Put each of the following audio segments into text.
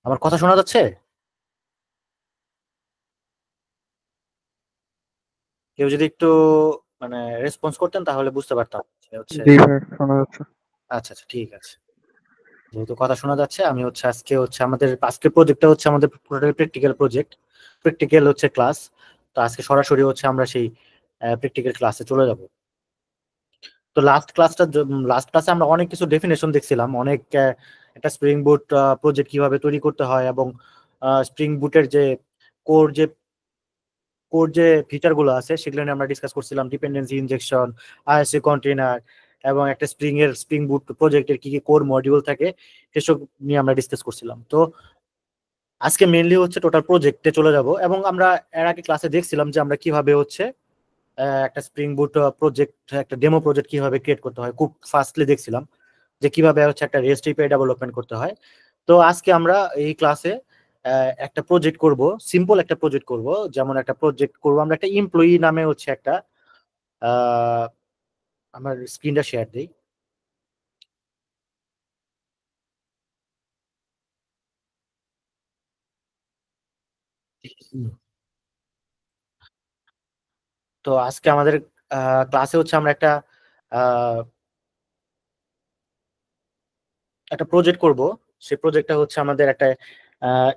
আমার কথা শোনা যাচ্ছে? কেউ যদি একটু মানে রেসপন্স করতেন তাহলে বুঝতে পারতাম যে হচ্ছে। জি ভাই, শোনা যাচ্ছে। আচ্ছা আচ্ছা, ঠিক আছে। যেহেতু কথা শোনা যাচ্ছে, আমি হচ্ছে আজকে হচ্ছে আমাদের আজকের প্রজেক্টটা হচ্ছে আমাদের প্র্যাকটিক্যাল প্রজেক্ট, প্র্যাকটিক্যাল হচ্ছে ক্লাস। তো আজকে সরাসরি হচ্ছে আমরা সেই প্র্যাকটিক্যাল ক্লাসে চলে যাব। তো লাস্ট ক্লাসে আমরা অনেক কিছু ডেফিনেশন দেখছিলাম, অনেক একটা স্প্রিং বুট প্রজেক্ট কিভাবে তৈরি করতে হয়, এবং স্প্রিং বুটের যে কোর যে কোর যে ফিচার গুলো আছে সেগুলো নিয়ে আমরা ডিসকাস করছিলাম, ডিপেন্ডেন্সি ইনজেকশন, আইএসএ কন্টেইনার, এবং একটা স্প্রিং বুট প্রজেক্টের কি কি কোর মডিউল থাকে সেসব নিয়ে আমরা ডিসকাস করছিলাম। তো আজকে মেইনলি হচ্ছে টোটাল প্রজেক্টে চলে যাব, এবং আমরা এর আগে ক্লাসে দেখছিলাম যে আমরা কিভাবে হচ্ছে একটা স্প্রিং বুট প্রজেক্ট, একটা ডেমো প্রজেক্ট কিভাবে ক্রিয়েট করতে হয় খুব ফাস্টলি দেখছিলাম, যে কিভাবে হচ্ছে একটা রেস্ট এপিআই ডেভেলপমেন্ট করতে হয়। তো আজকে আমরা এই ক্লাসে একটা প্রজেক্ট করব, সিম্পল একটা প্রজেক্ট করব। যেমন একটা প্রজেক্ট করব আমরা একটা এমপ্লয়ি নামে হচ্ছে একটা আহ, আমার স্ক্রিনটা শেয়ার দিই। হুম। তো আজকে আমাদের ক্লাসে হচ্ছে আমরা একটা আহ, একটা প্রজেক্ট করব। সেই প্রজেক্টটা হচ্ছে আমাদের একটা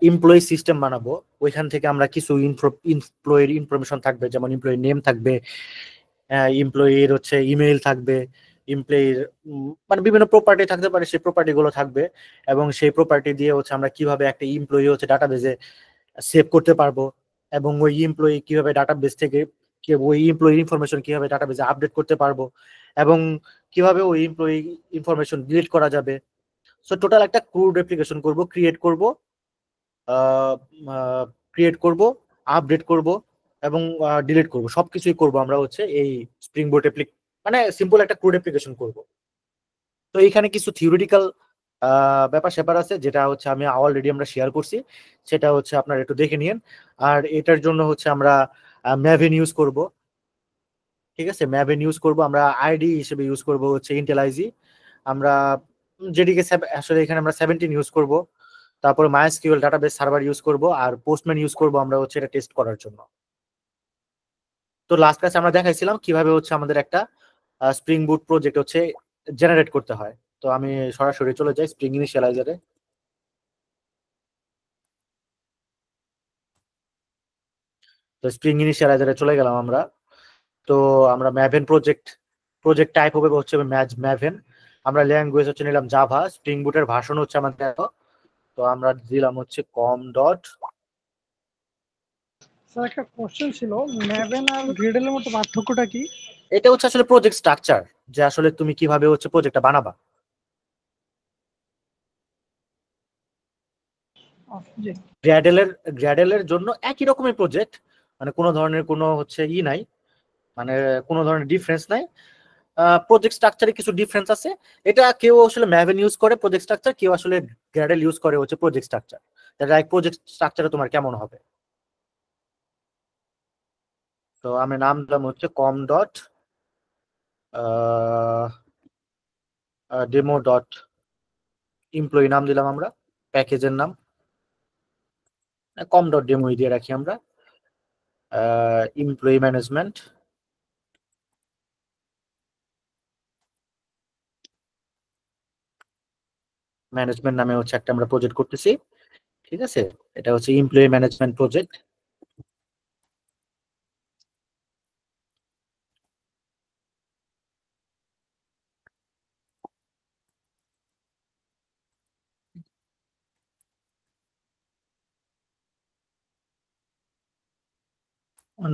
এমপ্লয়ি সিস্টেম বানাবো। ওইখান থেকে আমরা কিছু এমপ্লয়ির ইনফরমেশন থাকবে, যেমন এমপ্লয়ি নেম থাকবে, এমপ্লয়ির হচ্ছে ইমেইল থাকবে, এমপ্লয়ির মানে বিভিন্ন প্রপার্টি থাকতে পারে, সেই প্রপার্টি গুলো থাকবে। এবং সেই প্রপার্টি দিয়ে হচ্ছে আমরা কিভাবে একটা এমপ্লয়ি হচ্ছে ডাটাবেজে সেভ করতে পারবো, এবং ওই এমপ্লয়ি কিভাবে ডাটাবেস থেকে ওই এমপ্লয়ি ইনফরমেশন কিভাবে ডাটাবেজে আপডেট করতে পারবো, এবং কিভাবে ওই এমপ্লয়ি ইনফরমেশন ডিলিট করা যাবে। সো টোটাল একটা ক্রুড অ্যাপ্লিকেশন করব, ক্রিয়েট করব, আপডেট করব, এবং ডিলিট করব, সবকিছুই করব আমরা হচ্ছে এই স্প্রিং বোট মানে সিম্পল একটা ক্রুড অ্যাপ্লিকেশন করব। তো এইখানে কিছু থিওরিটিক্যাল ব্যাপার স্যাপার আছে, যেটা হচ্ছে আমি অলরেডি আমরা শেয়ার করছি, সেটা হচ্ছে আপনারা একটু দেখে নিন। আর এটার জন্য হচ্ছে আমরা ম্যাভেন ইউজ করব। ঠিক আছে, ম্যাভেন ইউজ করব, আমরা আইডি হিসেবে ইউজ করব হচ্ছে ইন্টেলাইজি। আমরা যেদিকে আসলে এখানে আমরা 17 ইউজ করব। তারপরে মাইএসকিউএল ডাটাবেস সার্ভার ইউজ করব, আর পোস্টম্যান ইউজ করব আমরা হচ্ছে এটা টেস্ট করার জন্য। তো লাস্ট ক্লাসে আমরা দেখাইছিলাম কিভাবে হচ্ছে আমাদের একটা স্প্রিং বুট প্রজেক্ট হচ্ছে জেনারেট করতে হয়। তো আমি সরাসরি চলে যাই স্প্রিং ইনিশিয়ালাইজারে। তো স্প্রিং ইনিশিয়ালাইজারে চলে গেলাম আমরা। তো আমরা ম্যাভেন প্রজেক্ট, প্রজেক্ট টাইপ হবে হচ্ছে ম্যাভেন। আমরা ল্যাঙ্গুয়েজ হচ্ছে নিলাম জাভা, স্প্রিং বুটের ভাষণ হচ্ছে আমাদের এত। তো আমরা দিলাম হচ্ছে কম ডট। স্যার, একটা কোশ্চেন ছিল, ম্যাভেন আর গ্রেডেলের মধ্যে পার্থক্যটা কি? এটা হচ্ছে আসলে প্রজেক্ট স্ট্রাকচার, যে আসলে তুমি কিভাবে হচ্ছে প্রজেক্টটা বানাবা। জি। গ্র্যাডেলের গ্র্যাডেলের জন্য একই রকমের প্রজেক্ট, মানে কোনো ধরনের কোনো হচ্ছে নাই, মানে কোনো ধরনের ডিফারেন্স নাই। প্রজেক্ট স্ট্রাকচারে কিছু ডিফারেন্স আছে। এটা কেউ আসলে ম্যাভেন ইউজ করে প্রজেক্ট স্ট্রাকচার, কেউ আসলে গ্র্যাডেল ইউজ করে হচ্ছে প্রজেক্ট স্ট্রাকচার। প্রজেক্ট স্ট্রাকচারে তোমার কেমন হবে? তো আমি নাম দিলাম হচ্ছে com dot demo dot employee নাম দিলাম আমরা, প্যাকেজের নাম কম ডট ডেমো দিয়ে রাখি আমরা। এমপ্লয়ি ম্যানেজমেন্ট, নামে হচ্ছে একটা আমরা প্রজেক্ট করতেছি। ঠিক আছে, এটা হচ্ছে এমপ্লয়ি ম্যানেজমেন্ট প্রজেক্ট।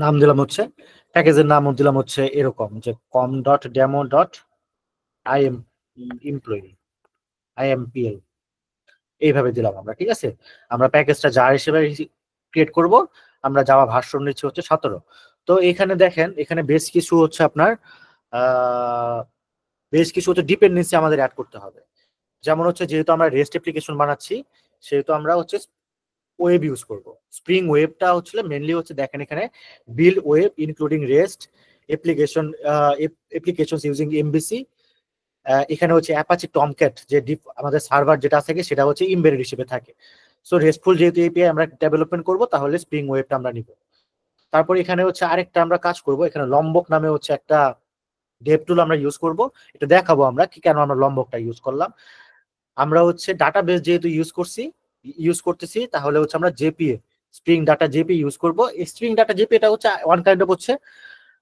নাম দিলাম হচ্ছে, প্যাকেজের নাম দিলাম হচ্ছে এরকম যে com dot demo dot I am employee, IMPL, এইভাবে দিলাম আমরা। ঠিক আছে, আমরা প্যাকেজটা জার হিসেবে ক্রিয়েট করব। আমরা জাভা ভার্সন নিচ্ছি হচ্ছে 17। তো এখানে দেখেন, এখানে বেশ কিছু হচ্ছে আপনার আহ বেশ কিছু হচ্ছে ডিপেন্ডেন্সি আমাদের অ্যাড করতে হবে। যেমন হচ্ছে যেহেতু আমরা রেস্ট অ্যাপ্লিকেশন বানাচ্ছি, সেহেতু আমরা হচ্ছে ওয়েব ইউজ করব। স্প্রিং ওয়েবটা হচ্ছে মেনলি হচ্ছে দেখেন এখানে build web including rest application, application using MBC. এখানে হচ্ছে অ্যাপাচি টমক্যাট যে আমাদের সার্ভার যেটা থাকে সেটা হচ্ছে ইমবেডেড হিসেবে থাকে। সো রেস্টফুল যেহেতু এপিআই আমরা ডেভেলপমেন্ট করব, তাহলে স্প্রিং ওয়েবটা আমরা নিব। তারপর এখানে হচ্ছে আরেকটা আমরা কাজ করব, এখানে লম্বক নামে হচ্ছে একটা ডেভ টুল আমরা ইউজ করব। এটা দেখাবো আমরা কি কেন আমরা লম্বকটা ইউজ করলাম। আমরা হচ্ছে ডাটাবেস যেহেতু ইউজ করতেছি, তাহলে হচ্ছে আমরা জেপিএ স্প্রিং ডাটা জেপি ইউজ করব। এই স্প্রিং ডাটা জেপি এটা হচ্ছে ওয়ান কাইন্ড অফ হচ্ছে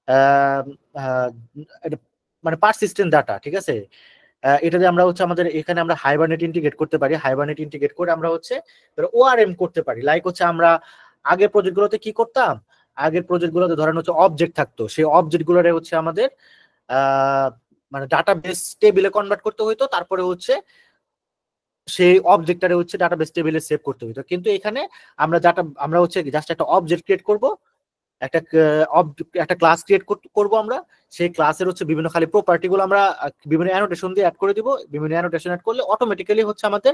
আহ, আহ, এটা মানে পারসিস্টেন্ট ডাটা, ঠিক আছে। এটাতে আমরা হচ্ছে আমাদের এখানে আমরা হাইবারনেট ইন্টিগ্রেট করতে পারি। হাইবারনেট ইন্টিগ্রেট করে আমরা হচ্ছে ওআরএম করতে পারি। লাইক হচ্ছে আমরা আগের প্রজেক্ট গুলোতে কি করতাম, আগের প্রজেক্ট গুলোতে ধরেন হচ্ছে অবজেক্ট থাকতো, সেই অবজেক্ট গুলোরে হচ্ছে আমাদের আহ মানে ডাটাবেস টেবিলে কনভার্ট করতে হইতো, তারপরে হচ্ছে সেই অবজেক্টটারে হচ্ছে ডাটাবেস টেবিলে সেভ করতে হইতো। কিন্তু এখানে আমরা হচ্ছে জাস্ট একটা অবজেক্ট ক্রিয়েট করব, একটা একটা ক্লাস ক্রিয়েট করব আমরা। সেই ক্লাসের হচ্ছে বিভিন্ন খালি প্রপার্টি গুলো আমরা বিভিন্ন অ্যানোটেশন দিয়ে অ্যাড করে দিব। বিভিন্ন অ্যানোটেশন অ্যাড করলে অটোমেটিক্যালি হচ্ছে আমাদের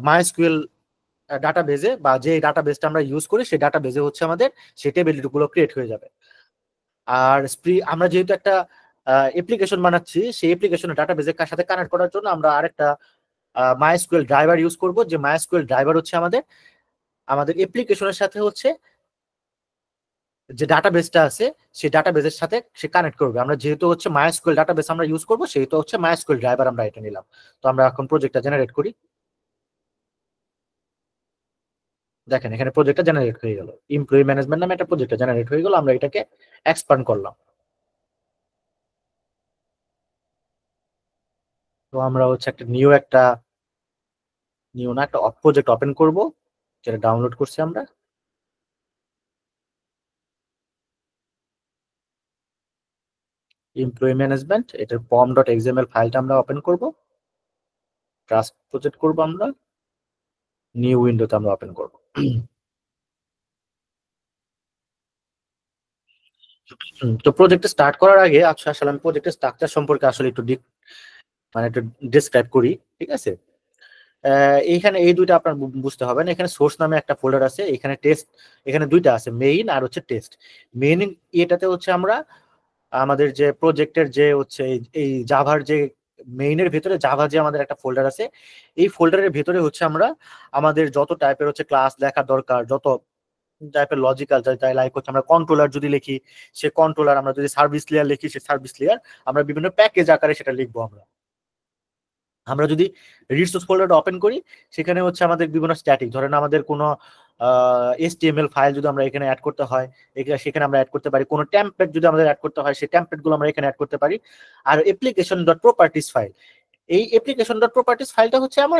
মাইএসকিউএল ডাটাবেজে বা যে ডাটাবেসটা আমরা ইউজ করি সেই ডাটাবেজে হচ্ছে আমাদের সেই টেবিলগুলো ক্রিয়েট হয়ে যাবে। আর আমরা যেহেতু একটা অ্যাপ্লিকেশন বানাচ্ছি, সেই অ্যাপ্লিকেশনের ডাটাবেজের সাথে কানেক্ট করার জন্য আমরা আরেকটা মাইএসকিউএল ড্রাইভার ইউজ করব। যে মাইএসকিউএল ড্রাইভার হচ্ছে আমাদের আমাদের অ্যাপ্লিকেশনের সাথে হচ্ছে যে ডাটাবেসটা আছে সেই ডাটাবেসের সাথে সে কানেক্ট করবে। আমরা যেহেতু হচ্ছে মাইএসকিউএল ডাটাবেস আমরা ইউজ করব, সেহেতু হচ্ছে মাইএসকিউএল ড্রাইভার আমরা এটা নিলাম। তো আমরা এখন প্রজেক্টটা জেনারেট করি। দেখেন এখানে প্রজেক্টটা জেনারেট হয়ে গেল, এমপ্লয়ি ম্যানেজমেন্ট নামে একটা প্রজেক্টটা জেনারেট হয়ে গেল। আমরা এটাকে এক্সপান্ড করলাম। তো আমরা হচ্ছে একটা নিউ না একটা প্রজেক্ট ওপেন করব, যেটা ডাউনলোড করছি আমরা। এমপ্লয়ি ম্যানেজমেন্ট, এটার pom.xml ফাইলটা আমরা ওপেন করব। ট্রাস্ট প্রজেক্ট করব আমরা, নিউ উইন্ডোতে আমরা ওপেন করব। তো প্রজেক্ট স্টার্ট করার আগে আচ্ছা আসলে আমি প্রজেক্টের স্ট্রাকচার সম্পর্কে আসলে একটু ডিসক্রাইব করি, ঠিক আছে। এইখানে এই দুইটা আপনার বুঝতে হবে না। এখানে সোর্স নামে একটা ফোল্ডার আছে, এখানে টেস্ট, এখানে দুইটা আছে, মেইন আর হচ্ছে টেস্ট। মেইন এটাতে হচ্ছে আমরা আমাদের যে প্রজেক্টের যে হচ্ছে এই জাভার যে মেইনের ভেতরে জাভা যে আমাদের একটা ফোল্ডার আছে, এই ফোল্ডারের ভেতরে হচ্ছে আমরা আমাদের যত টাইপের হচ্ছে ক্লাস লেখা দরকার, যত টাইপের লজিক্যাল লাইক হচ্ছে আমরা কন্ট্রোলার যদি লিখি সে কন্ট্রোলার, আমরা যদি সার্ভিস লেয়ার লিখি সে সার্ভিস লেয়ার, আমরা বিভিন্ন প্যাকেজ আকারে সেটা লিখবো আমরা। আমরা যদি রিসোর্স ফোল্ডারটা ওপেন করি, সেখানে হচ্ছে আমাদের বিভিন্ন স্ট্যাটিক, ধরেন আমাদের কোনো HTML ফাইল যদি আমরা এখানে অ্যাড করতে হয়, সেখানে আমরা অ্যাড করতে পারি। কোনো টেমপ্লেট যদি আমাদের অ্যাড করতে হয়, সেই টেমপ্লেট গুলো আমরা এখানে অ্যাড করতে পারি। আর application.properties ফাইল, এই application.properties ফাইলটা হচ্ছে আমার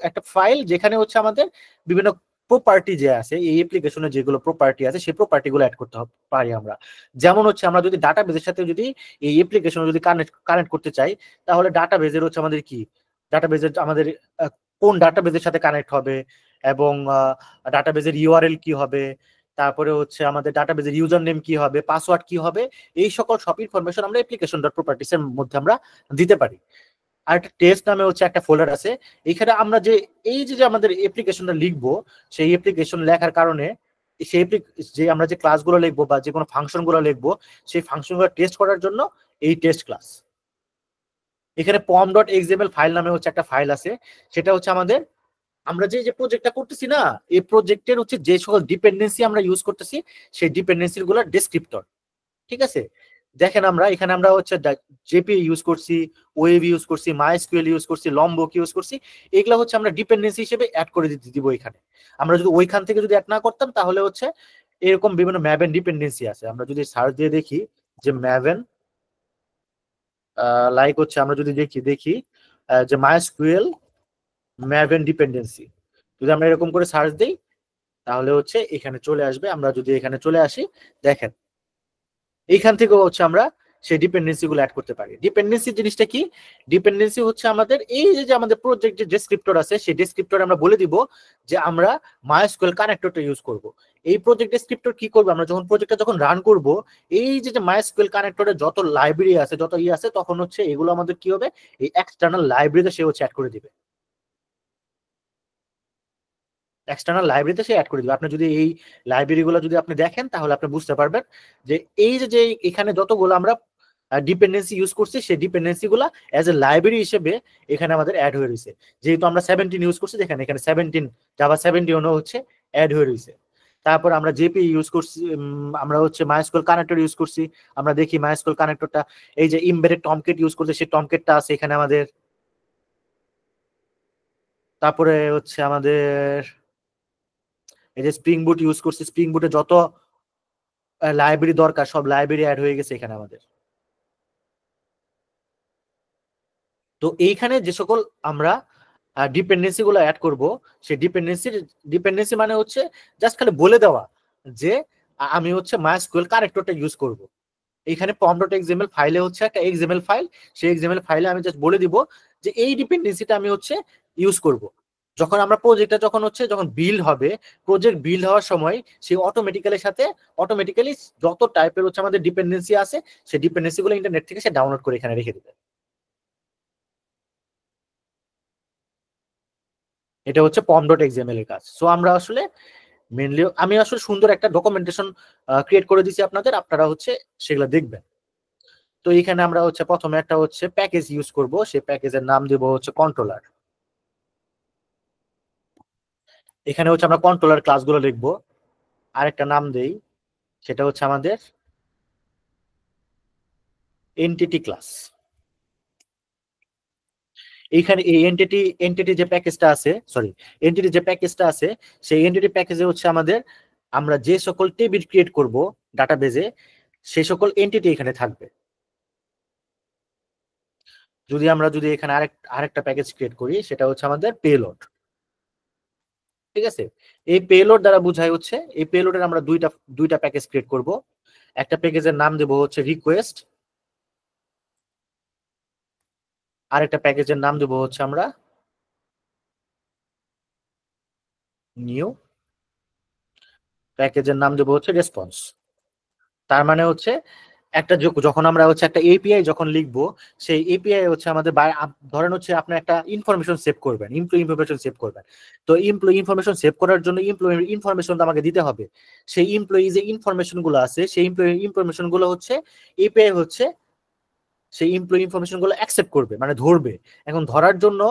একটা ফাইল যেখানে হচ্ছে আমাদের বিভিন্ন প্রপার্টি যে আছে, এই অ্যাপ্লিকেশনে যেগুলো প্রপার্টি আছে সেই প্রপার্টি গুলো অ্যাড করতে পারি আমরা। যেমন হচ্ছে আমরা যদি ডাটাবেজের সাথে যদি এই অ্যাপ্লিকেশন যদি কানেক্ট করতে চাই, তাহলে ডাটাবেজের হচ্ছে আমাদের কি, ডাটাবেজের আমাদের কোন ডাটাবেজের সাথে কানেক্ট হবে, এবং ডাটাবেজের ইউআরএল কি হবে, তারপরে হচ্ছে আমাদের ডাটাবেজের ইউজার নেম কি হবে, পাসওয়ার্ড কি হবে, এই সকল সব ইনফরমেশন আমরা application.properties এর মধ্যে আমরা দিতে পারি। আর একটা টেস্ট নামে হচ্ছে একটা ফোল্ডার আছে, এখানে আমরা যে এই যে আমাদের অ্যাপ্লিকেশনটা লিখবো, সেই অ্যাপ্লিকেশন লেখার কারণে সেই যে আমরা যে ক্লাসগুলো লিখবো বা যে কোনো ফাংশন গুলো লিখবো, সেই ফাংশনগুলো টেস্ট করার জন্য এই টেস্ট ক্লাস। এখানে pom.xml ফাইল নামে হচ্ছে একটা ফাইল আছে, সেটা হচ্ছে আমাদের আমরা যে প্রজেক্টটা করতেছি না, এই প্রজেক্টের হচ্ছে যে সকল ডিপেন্ডেন্সি আমরা ইউজ করতেছি সেই ডিপেন্ডেন্সি গুলো ডেসক্রিপ্টর, ঠিক আছে। দেখেন আমরা এখানে আমরা হচ্ছে জেপি ইউজ করছি, ওয়েভ ইউজ করছি, মাইএসকিউএল ইউজ করছি, লম্বক ইউজ করছি। এগুলো হচ্ছে আমরা ডিপেন্ডেন্সি হিসেবে অ্যাড করে দিতে দিব এখানে। আমরা যদি ওইখান থেকে যদি অ্যাড না করতাম, তাহলে হচ্ছে এরকম বিভিন্ন ম্যাভেন ডিপেন্ডেন্সি আছে। আমরা যদি সার্চ দিয়ে দেখি যে ম্যাভেন, লাইক হচ্ছে আমরা যদি দেখি যে মাইএসকিউএল ম্যাভেন ডিপেন্ডেন্সি, যদি আমরা এরকম করে সার্চ দিই, তাহলে হচ্ছে এখানে চলে আসবে। আমরা যদি এখানে চলে আসি, দেখেন এইখান থেকে হচ্ছে আমরা সেই ডিপেন্ডেন্সি গুলো অ্যাড করতে পারি। ডিপেন্ডেন্সি জিনিসটা কি, ডিপেন্ডেন্সি হচ্ছে আমাদের এই যে আমাদের প্রজেক্ট যে ডেসক্রিপ্টর আছে, সেই ডেসক্রিপ্টর আমরা বলে দিব যে আমরা মাইএসকিউএল কানেক্টরটা ইউজ করব। এই প্রজেক্ট ডেসক্রিপ্টর কি করবে, আমরা যখন প্রজেক্টটা যখন রান করব, এই যে মাইএসকিউএল কানেক্টরের যত লাইব্রেরি আছে, যত আছে, তখন হচ্ছে এগুলো আমাদের কি হবে, এই এক্সটার্নাল লাইব্রেরিতে সে হচ্ছে অ্যাড করে দিবে। এক্সটার্নাল লাইব্রেরিতে সে অ্যাড করে দিবে। আপনি যদি এই লাইব্রেরি গুলো যদি আপনি দেখেন, তাহলে আপনি বুঝতে পারবেন যে এই যে এখানে যতগুলো আমরা ডিপেন্ডেন্সি ইউজ করছি, সেই ডিপেন্ডেন্সি গুলা অ্যাজ এ লাইব্রেরি হিসেবে এখানে আমাদের অ্যাড হয়ে রয়েছে। যেহেতু আমরা 17 ইউজ করছি, দেখেন এখানে 17 জাভা 17 হচ্ছে অ্যাড হয়ে রয়েছে। তারপর আমরা জেপি ইউজ করছি, আমরা হচ্ছে মাইস্কুয়েল কানেক্টর ইউজ করছি। আমরা দেখি মাইস্কুয়েল কানেক্টরটা, এই যে ইমবেডেড টমকেট ইউজ করছে, সেই টমকেটটা আছে এখানে আমাদের। তারপরে হচ্ছে আমাদের এই যে স্প্রিং বুট ইউজ করছি, স্প্রিং বুটে যত লাইব্রেরি দরকার সব লাইব্রেরি অ্যাড হয়ে গেছে এখানে আমাদের। তো এইখানে যে সকল আমরা ডিপেন্ডেন্সি গুলো অ্যাড করব, সেই ডিপেন্ডেন্সি মানে হচ্ছে জাস্ট খালি বলে দেওয়া যে আমি হচ্ছে মাইস্কুয়েল কানেক্টরটা ইউজ করব। এইখানে pom.xml ফাইলে হচ্ছে একটা এক্সএমএল ফাইল, সেই এক্সএমএল ফাইলে আমি জাস্ট বলে দিব যে এই ডিপেন্ডেন্সিটা আমি হচ্ছে ইউজ করব। যখন আমরা প্রজেক্টটা যখন বিল্ড হবে, প্রজেক্ট বিল্ড হওয়ার সময় সেই অটোমেটিক্যালি যত টাইপের হচ্ছে আমাদের ডিপেন্ডেন্সি আছে, সেই ডিপেন্ডেন্সি গুলো ইন্টারনেট থেকে সে ডাউনলোড করে এখানে রেখে দিবে। এটা হচ্ছে pom.xml এর কাজ। সো আমরা আসলে মেনলি আমি আসলে সুন্দর একটা ডকুমেন্টেশন ক্রিয়েট করে দিছি আপনাদের, আপনারা হচ্ছে সেগুলো দেখবেন। তো এখানে আমরা হচ্ছে প্রথমে একটা হচ্ছে প্যাকেজ ইউজ করব, সেই প্যাকেজের নাম দেব হচ্ছে কন্ট্রোলার। এখানে হচ্ছে আমরা কন্ট্রোলার ক্লাসগুলো লিখবো। আরেকটা নাম দেই, সেটা হচ্ছে আমাদের এনটিটি ক্লাস। এইখানে এই এনটিটি যে প্যাকেজটা আছে, সরি, এনটিটি যে প্যাকেজটা আছে, সেই এনটিটি প্যাকেজে হচ্ছে আমাদের আমরা যে সকল টেবিল ক্রিয়েট করব ডাটাবেজে, সেই সকল এনটিটি এখানে থাকবে। যদি এখানে আরেকটা প্যাকেজ ক্রিয়েট করি, সেটা হচ্ছে আমাদের পেলোড। ঠিক আছে, এই পেলোড দ্বারা বোঝায় হচ্ছে এই পেলোডের আমরা দুইটা প্যাকেজ ক্রিয়েট করব। একটা প্যাকেজের নাম দেব হচ্ছে রিকোয়েস্ট, আরেকটা প্যাকেজের নাম দেব হচ্ছে আমরা নিউ, প্যাকেজের নাম দেব হচ্ছে রেসপন্স। তার মানে হচ্ছে যখন আমরা হচ্ছে একটা এপিআই যখন লিখবো, সেই এপিআই হচ্ছে আমাদের ধরেন হচ্ছে আপনি একটা ইনফরমেশন সেভ করবেন, এমপ্লয়ি ইনফরমেশন সেভ করবেন। তো এমপ্লয়ি ইনফরমেশন সেভ করার জন্য এমপ্লয়ি ইনফরমেশন আমাকে দিতে হবে। সেই এমপ্লয়ি যে ইনফরমেশন গুলো আছে, সেই এমপ্লয়ি ইনফরমেশন গুলো হচ্ছে এপিআই হচ্ছে সেই এমপ্লয়ি ইনফরমেশন গুলো অ্যাকসেপ্ট করবে, মানে ধরবে। এখন ধরার জন্য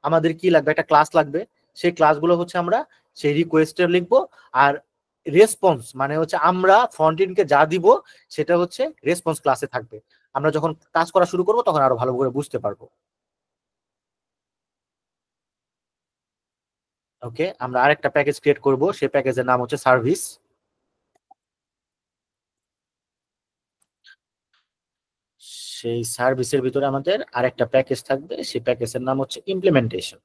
আমাদের কি লাগবে, একটা ক্লাস লাগবে। সেই ক্লাসগুলো হচ্ছে আমরা সেই রিকোয়েস্টে লিখবো। আর রেসপন্স মানে হচ্ছে আমরা ফ্রন্ট এন্ডকে যা দিব সেটা হচ্ছে রেসপন্স ক্লাসে থাকবে। আমরা যখন কাজ করা শুরু করবো তখন আরো ভালো করে বুঝতে পারবো। ওকে, আমরা আরেকটা প্যাকেজ ক্রিয়েট করব, সেই প্যাকেজের নাম হচ্ছে সার্ভিস। সেই সার্ভিসের ভিতরে আমাদের আরেকটা প্যাকেজ থাকবে, সেই প্যাকেজের নাম হচ্ছে ইমপ্লিমেন্টেশন।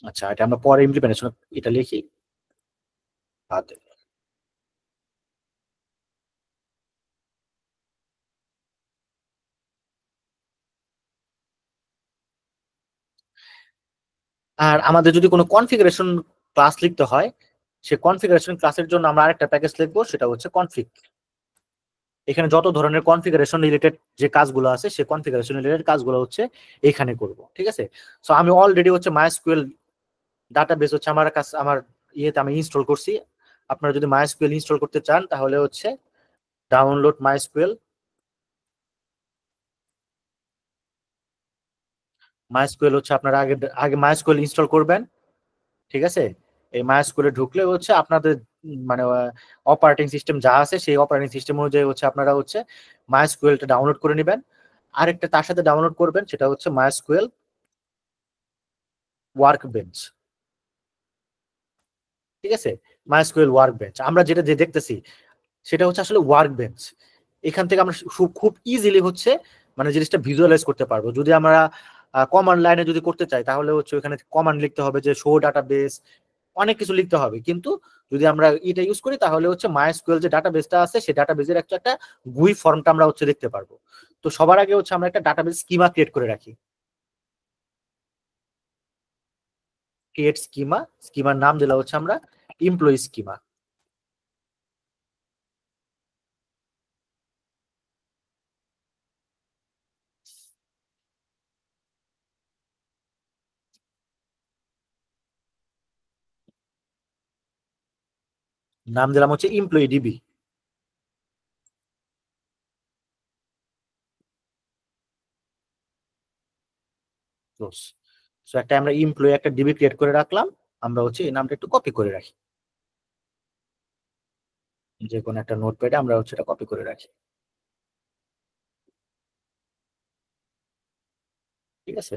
আচ্ছা, এটা আমরা পরে ইমপ্লিমেন্টেশন এটা লিখি বাদে। আর আমাদের যদি কোনো কনফিগারেশন ক্লাস লিখতে হয়, সে কনফিগারেশন ক্লাসের জন্য আমরা আরেকটা প্যাকেজ লিখবো, সেটা হচ্ছে কনফিগ। এখানে যত ধরনের কনফিগারেশন রিলেটেড যে কাজগুলো আছে, সে কনফিগারেশন রিলেটেড কাজগুলো হচ্ছে এখানে করব। ঠিক আছে, সো আমি অলরেডি হচ্ছে মাইস্কুয়েল ডাটাবেস হচ্ছে আমার কাছে, আমার ইয়েতে আমি ইনস্টল করছি। আপনারা যদি মাইস্কুয়েল ইনস্টল করতে চান তাহলে হচ্ছে ডাউনলোড মাইস্কুয়েল। মাইস্কুয়েল হচ্ছে আপনারা আগে আগে মাইস্কুয়েল ইনস্টল করবেন। ঠিক আছে, এই মাইস্কুয়েলে ঢুকলে হচ্ছে আপনাদের মানে অপারেটিং সিস্টেম যা আছে, সেই অপারেটিং সিস্টেম অনুযায়ী হচ্ছে আপনারা হচ্ছে মাইস্কুয়েলটা ডাউনলোড করে নেবেন। আরেকটা তার সাথে ডাউনলোড করবেন, সেটা হচ্ছে মাইস্কুয়েল ওয়ার্ক বেঞ্চ। ঠিক আছে, মাইস্কুয়েল ওয়ার্ক বেঞ্চ আমরা যেটা যে দেখতেছি, সেটা হচ্ছে আসলে ওয়ার্ক বেঞ্চ। এখান থেকে আমরা খুব ইজিলি হচ্ছে মানে জিনিসটা ভিজুয়ালাইজ করতে পারবো। যদি আমরা কমান্ড লাইনে যদি করতে চাই, তাহলে হচ্ছে ওখানে কমান্ড লিখতে হবে যে শো ডাটাবেস, অনেক কিছু লিখতে হবে। কিন্তু যদি আমরা এটা ইউজ করি, তাহলে হচ্ছে মাইস্কুয়েল যে ডাটাবেসটা আছে, সেই ডাটাবেসের একটা গুই ফর্মটা আমরা হচ্ছে দেখতে পারবো। তো সবার আগে হচ্ছে আমরা একটা ডাটাবেস স্কিমা ক্রিয়েট করে রাখি। ক্রিয়েট স্কিমা, স্কিমার নাম দিলাম হচ্ছে আমরা এমপ্লয়ি স্কিমা। নাম দিলাম হচ্ছে এমপ্লয়ি ডিবি। সো একটা আমরা এমপ্লয়ি একটা ডিবি ক্রিয়েট করে রাখলাম। আমরা হচ্ছে এই নামটা একটু কপি করে রাখি, যে কোনো একটা নোটপ্যাডে আমরা হচ্ছে এটা কপি করে রাখি। ঠিক আছে,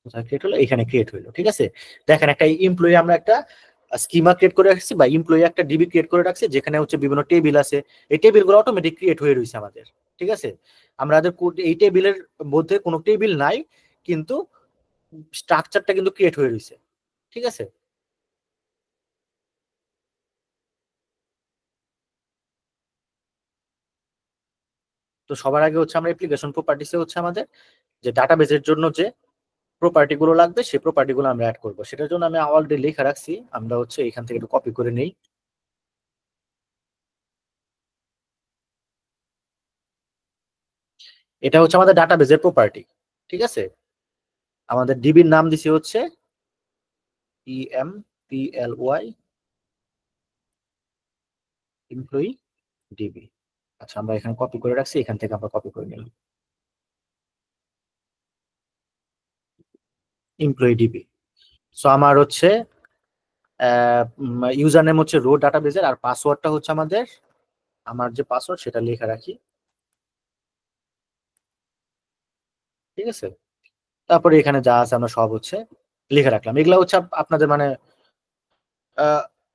কোথায় ক্রিয়েট হলো, এখানে ক্রিয়েট হলো। ঠিক আছে, দেখেন একটা এমপ্লয়ি আমরা একটা স্কিমা ক্রিয়েট করে রাখছি, বা এমপ্লয়ি একটা ডিবি ক্রিয়েট করে রাখছি, যেখানে হচ্ছে বিভিন্ন টেবিল আছে। এই টেবিলগুলো অটোমেটিক ক্রিয়েট হয়ে রয়েছে আমাদের। ঠিক আছে, আমাদের এই টেবিলের মধ্যে কোনো টেবিল নাই, কিন্তু স্ট্রাকচারটা কিন্তু ক্রিয়েট হয়ে রয়েছে। ঠিক আছে, তো সবার আগে হচ্ছে আমরা অ্যাপ্লিকেশন প্রপার্টিসে হচ্ছে আমাদের যে ডাটাবেজের জন্য যে প্রপার্টি গুলো লাগবে, সেই প্রপার্টি গুলো আমরা অ্যাড করবো। সেটার জন্য আমি অলরেডি লেখা রাখছি, আমরা হচ্ছে এখান থেকে একটু কপি করে নেই। এটা হচ্ছে আমাদের ডাটাবেজের প্রপার্টি। ঠিক আছে, আমাদের ডিবির নাম দিছি হচ্ছে EMPLY, এমপ্লয়ি ডিবি। আচ্ছা, আমরা এখানে কপি করে রাখছি, এখান থেকে আমরা কপি করে নিলাম এমপ্লয়ি ডিবি। সো আমার হচ্ছে ইউজার নেম হচ্ছে রো ডাটাবেজের, আর পাসওয়ার্ডটা হচ্ছে আমাদের, আমার যে পাসওয়ার্ড সেটা লেখা রাখি। ঠিক আছে, তারপরে এখানে যা আছে আমরা সব হচ্ছে লিখে রাখলাম। এগুলা হচ্ছে আপনাদের মানে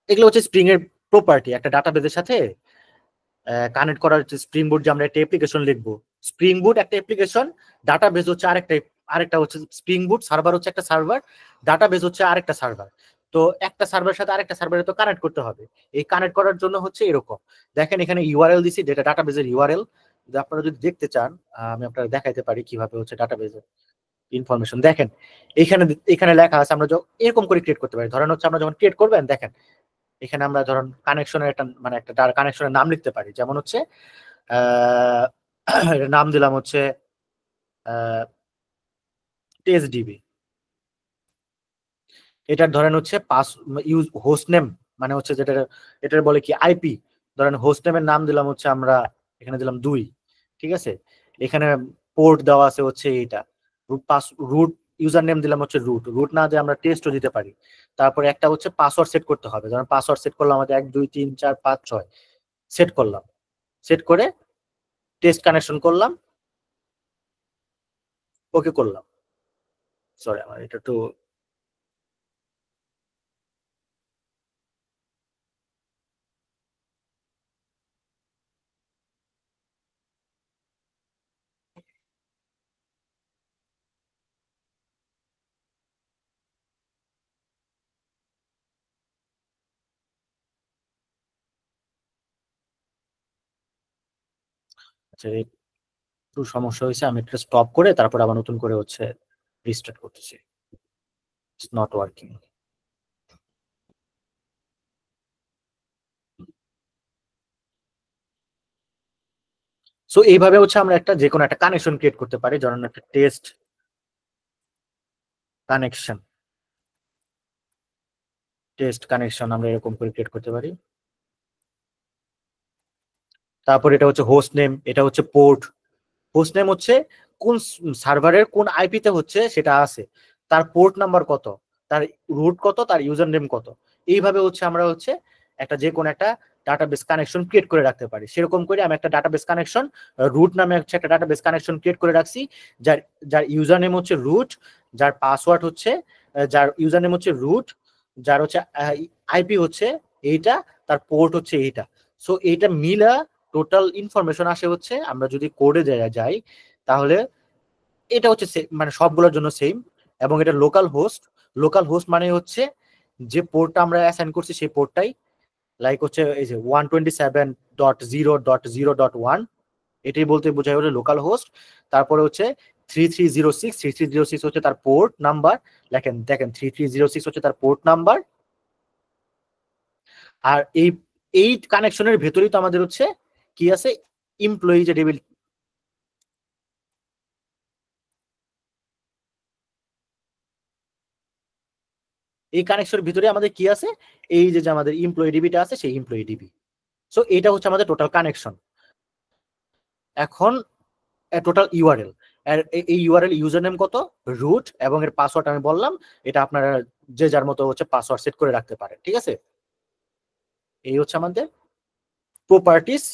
এগুলো হচ্ছে স্প্রিং এর প্রপার্টি। একটা ডাটাবেজের সাথে কানেক্ট করার স্প্রিং বুট, যে আমরা একটা অ্যাপ্লিকেশন লিখবো, স্প্রিং বুট একটা অ্যাপ্লিকেশন, ডাটাবেজ হচ্ছে আরেকটা, আরেকটা হচ্ছে স্প্রিং বুট সার্ভার হচ্ছে একটা সার্ভার, ডাটাবেজ হচ্ছে আরেকটা সার্ভার। তো একটা সার্ভারের সাথে আরেকটা সার্ভারে তো কানেক্ট করতে হবে। এই কানেক্ট করার জন্য হচ্ছে এরকম, দেখেন এখানে ইউআরএল দিছি, যেটা ডাটাবেজের ইউআরএল। আপনারা যদি দেখতে চান, আমি আপনারা দেখাইতে পারি কিভাবে হচ্ছে ডাটাবেজের ইনফরমেশন। দেখেন এখানে, এখানে লেখা আছে, আমরা এরকম করে ক্রিয়েট করতে পারি। ধরেন হচ্ছে আমরা যখন ক্রিয়েট করবেন, দেখেন এখানে আমরা ধরুন কানেকশনের একটা মানে একটা কানেকশনের নাম লিখতে পারি, যেমন হচ্ছে আহ এটার নাম দিলাম হচ্ছে টেস্ট ডিবি। এটার ধরেন হচ্ছে পাস ইউজ হোস্ট নেম, মানে হচ্ছে যেটা এটার বলে কি আইপি। ধরেন হোস্ট নেমের নাম দিলাম হচ্ছে আমরা এখানে দিলাম 2। ঠিক আছে, এখানে পোর্ট দেওয়া আছে হচ্ছে এইটা, রুট ইউজার নেম দিলাম হচ্ছে রুট, রুট না দিয়ে আমরা টেস্টও দিতে পারি। তারপরে একটা হচ্ছে পাসওয়ার্ড সেট করতে হবে, ধরেন পাসওয়ার্ড সেট করলাম আমাদের 1 2 3 4 5 6 সেট করলাম। সেট করে টেস্ট কানেকশন করলাম, ওকে করলাম। সরি, আমার এটা একটু আচ্ছা, একটু সমস্যা হয়েছে, আমি একটু স্টপ করে তারপর আবার নতুন করে হচ্ছে রিস্টার্ট করতেছি। It's not working. সো এইভাবে হচ্ছে আমরা একটা যে কোনো একটা কানেকশন ক্রিয়েট করতে পারি, ধরুন একটা টেস্ট কানেকশন, টেস্ট কানেকশন আমরা এরকম করে ক্রিয়েট করতে পারি। তারপর এটা হচ্ছে হোস্ট নেম, এটা হচ্ছে পোর্ট। হোস্ট নেম হচ্ছে কোন সার্ভারের কোন আইপিতে হচ্ছে সেটা আছে, তার পোর্ট নাম্বার কত, তার রুট কত, তার ইউজার নেম কত। এইভাবে হচ্ছে আমরা হচ্ছে একটা যে কোনো একটা ডাটাবেস কানেকশন ক্রিয়েট করে রাখতে পারি। সেরকম করে আমি একটা ডাটাবেস কানেকশন রুট নামে হচ্ছে একটা ডাটাবেস কানেকশন ক্রিয়েট করে রাখছি, যার যার ইউজার নেম হচ্ছে রুট, যার পাসওয়ার্ড হচ্ছে যার ইউজার নেম হচ্ছে রুট, যার হচ্ছে আইপি হচ্ছে এইটা, তার পোর্ট হচ্ছে এইটা। সো এইটা মিলা টোটাল ইনফরমেশন আসে হচ্ছে, আমরা যদি কোডে যাই তাহলে এটা হচ্ছে মানে সবগুলোর জন্য সেম। এবং এটা লোকাল হোস্ট, লোকাল হোস্ট মানে হচ্ছে যে পোর্টটা আমরা অ্যাসাইন করছি সেই পোর্টটাই, লাইক হচ্ছে এই যে 127.0.0.1, এটাই বলতে বোঝায় হলো লোকাল হোস্ট। তারপরে হচ্ছে 3306 হচ্ছে তার পোর্ট নাম্বার। দেখেন দেখেন 3306 হচ্ছে তার পোর্ট নাম্বার। আর এই কানেকশনের ভেতরেই তো আমাদের হচ্ছে কি আছে, এমপ্লয়ি যে টেবিল। এই কানেকশনের ভিতরে আমাদের কি আছে, এই যে আমাদের এমপ্লয়ি ডিবিটা আছে সেই এমপ্লয়ি ডিবি। সো এটা হচ্ছে আমাদের টোটাল কানেকশন। এখন টোটাল ইউআরএল, এই ইউআরএল ইউজার নেম কত, রুট, এবং এর পাসওয়ার্ড আমি বললাম, এটা আপনারা যে যার মতো হচ্ছে পাসওয়ার্ড সেট করে রাখতে পারেন। ঠিক আছে, এই হচ্ছে আমাদের প্রপার্টিস,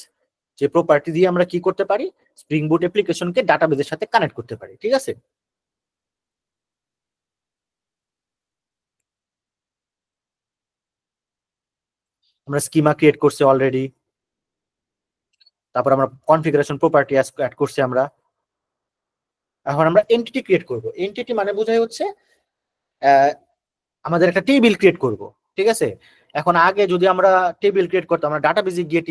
যে প্রপার্টি দিয়ে আমরা কি করতে পারি, স্প্রিং বুট অ্যাপ্লিকেশনকে ডাটাবেজের সাথে কানেক্ট করতে পারি। ঠিক আছে, আমরা স্কিমা ক্রিয়েট করছি অলরেডি, তারপর আমরা কনফিগারেশন প্রপার্টি অ্যাড করছি আমরা। এখন আমরা এন্টিটি ক্রিয়েট করব। এন্টিটি মানে বোঝায় হচ্ছে আমাদের একটা টেবিল ক্রিয়েট করব। ঠিক আছে, এখন আগে যদি আমরা টেবিল ক্রিয়েট করতাম, আমরা ডাটাবেজে গিয়ে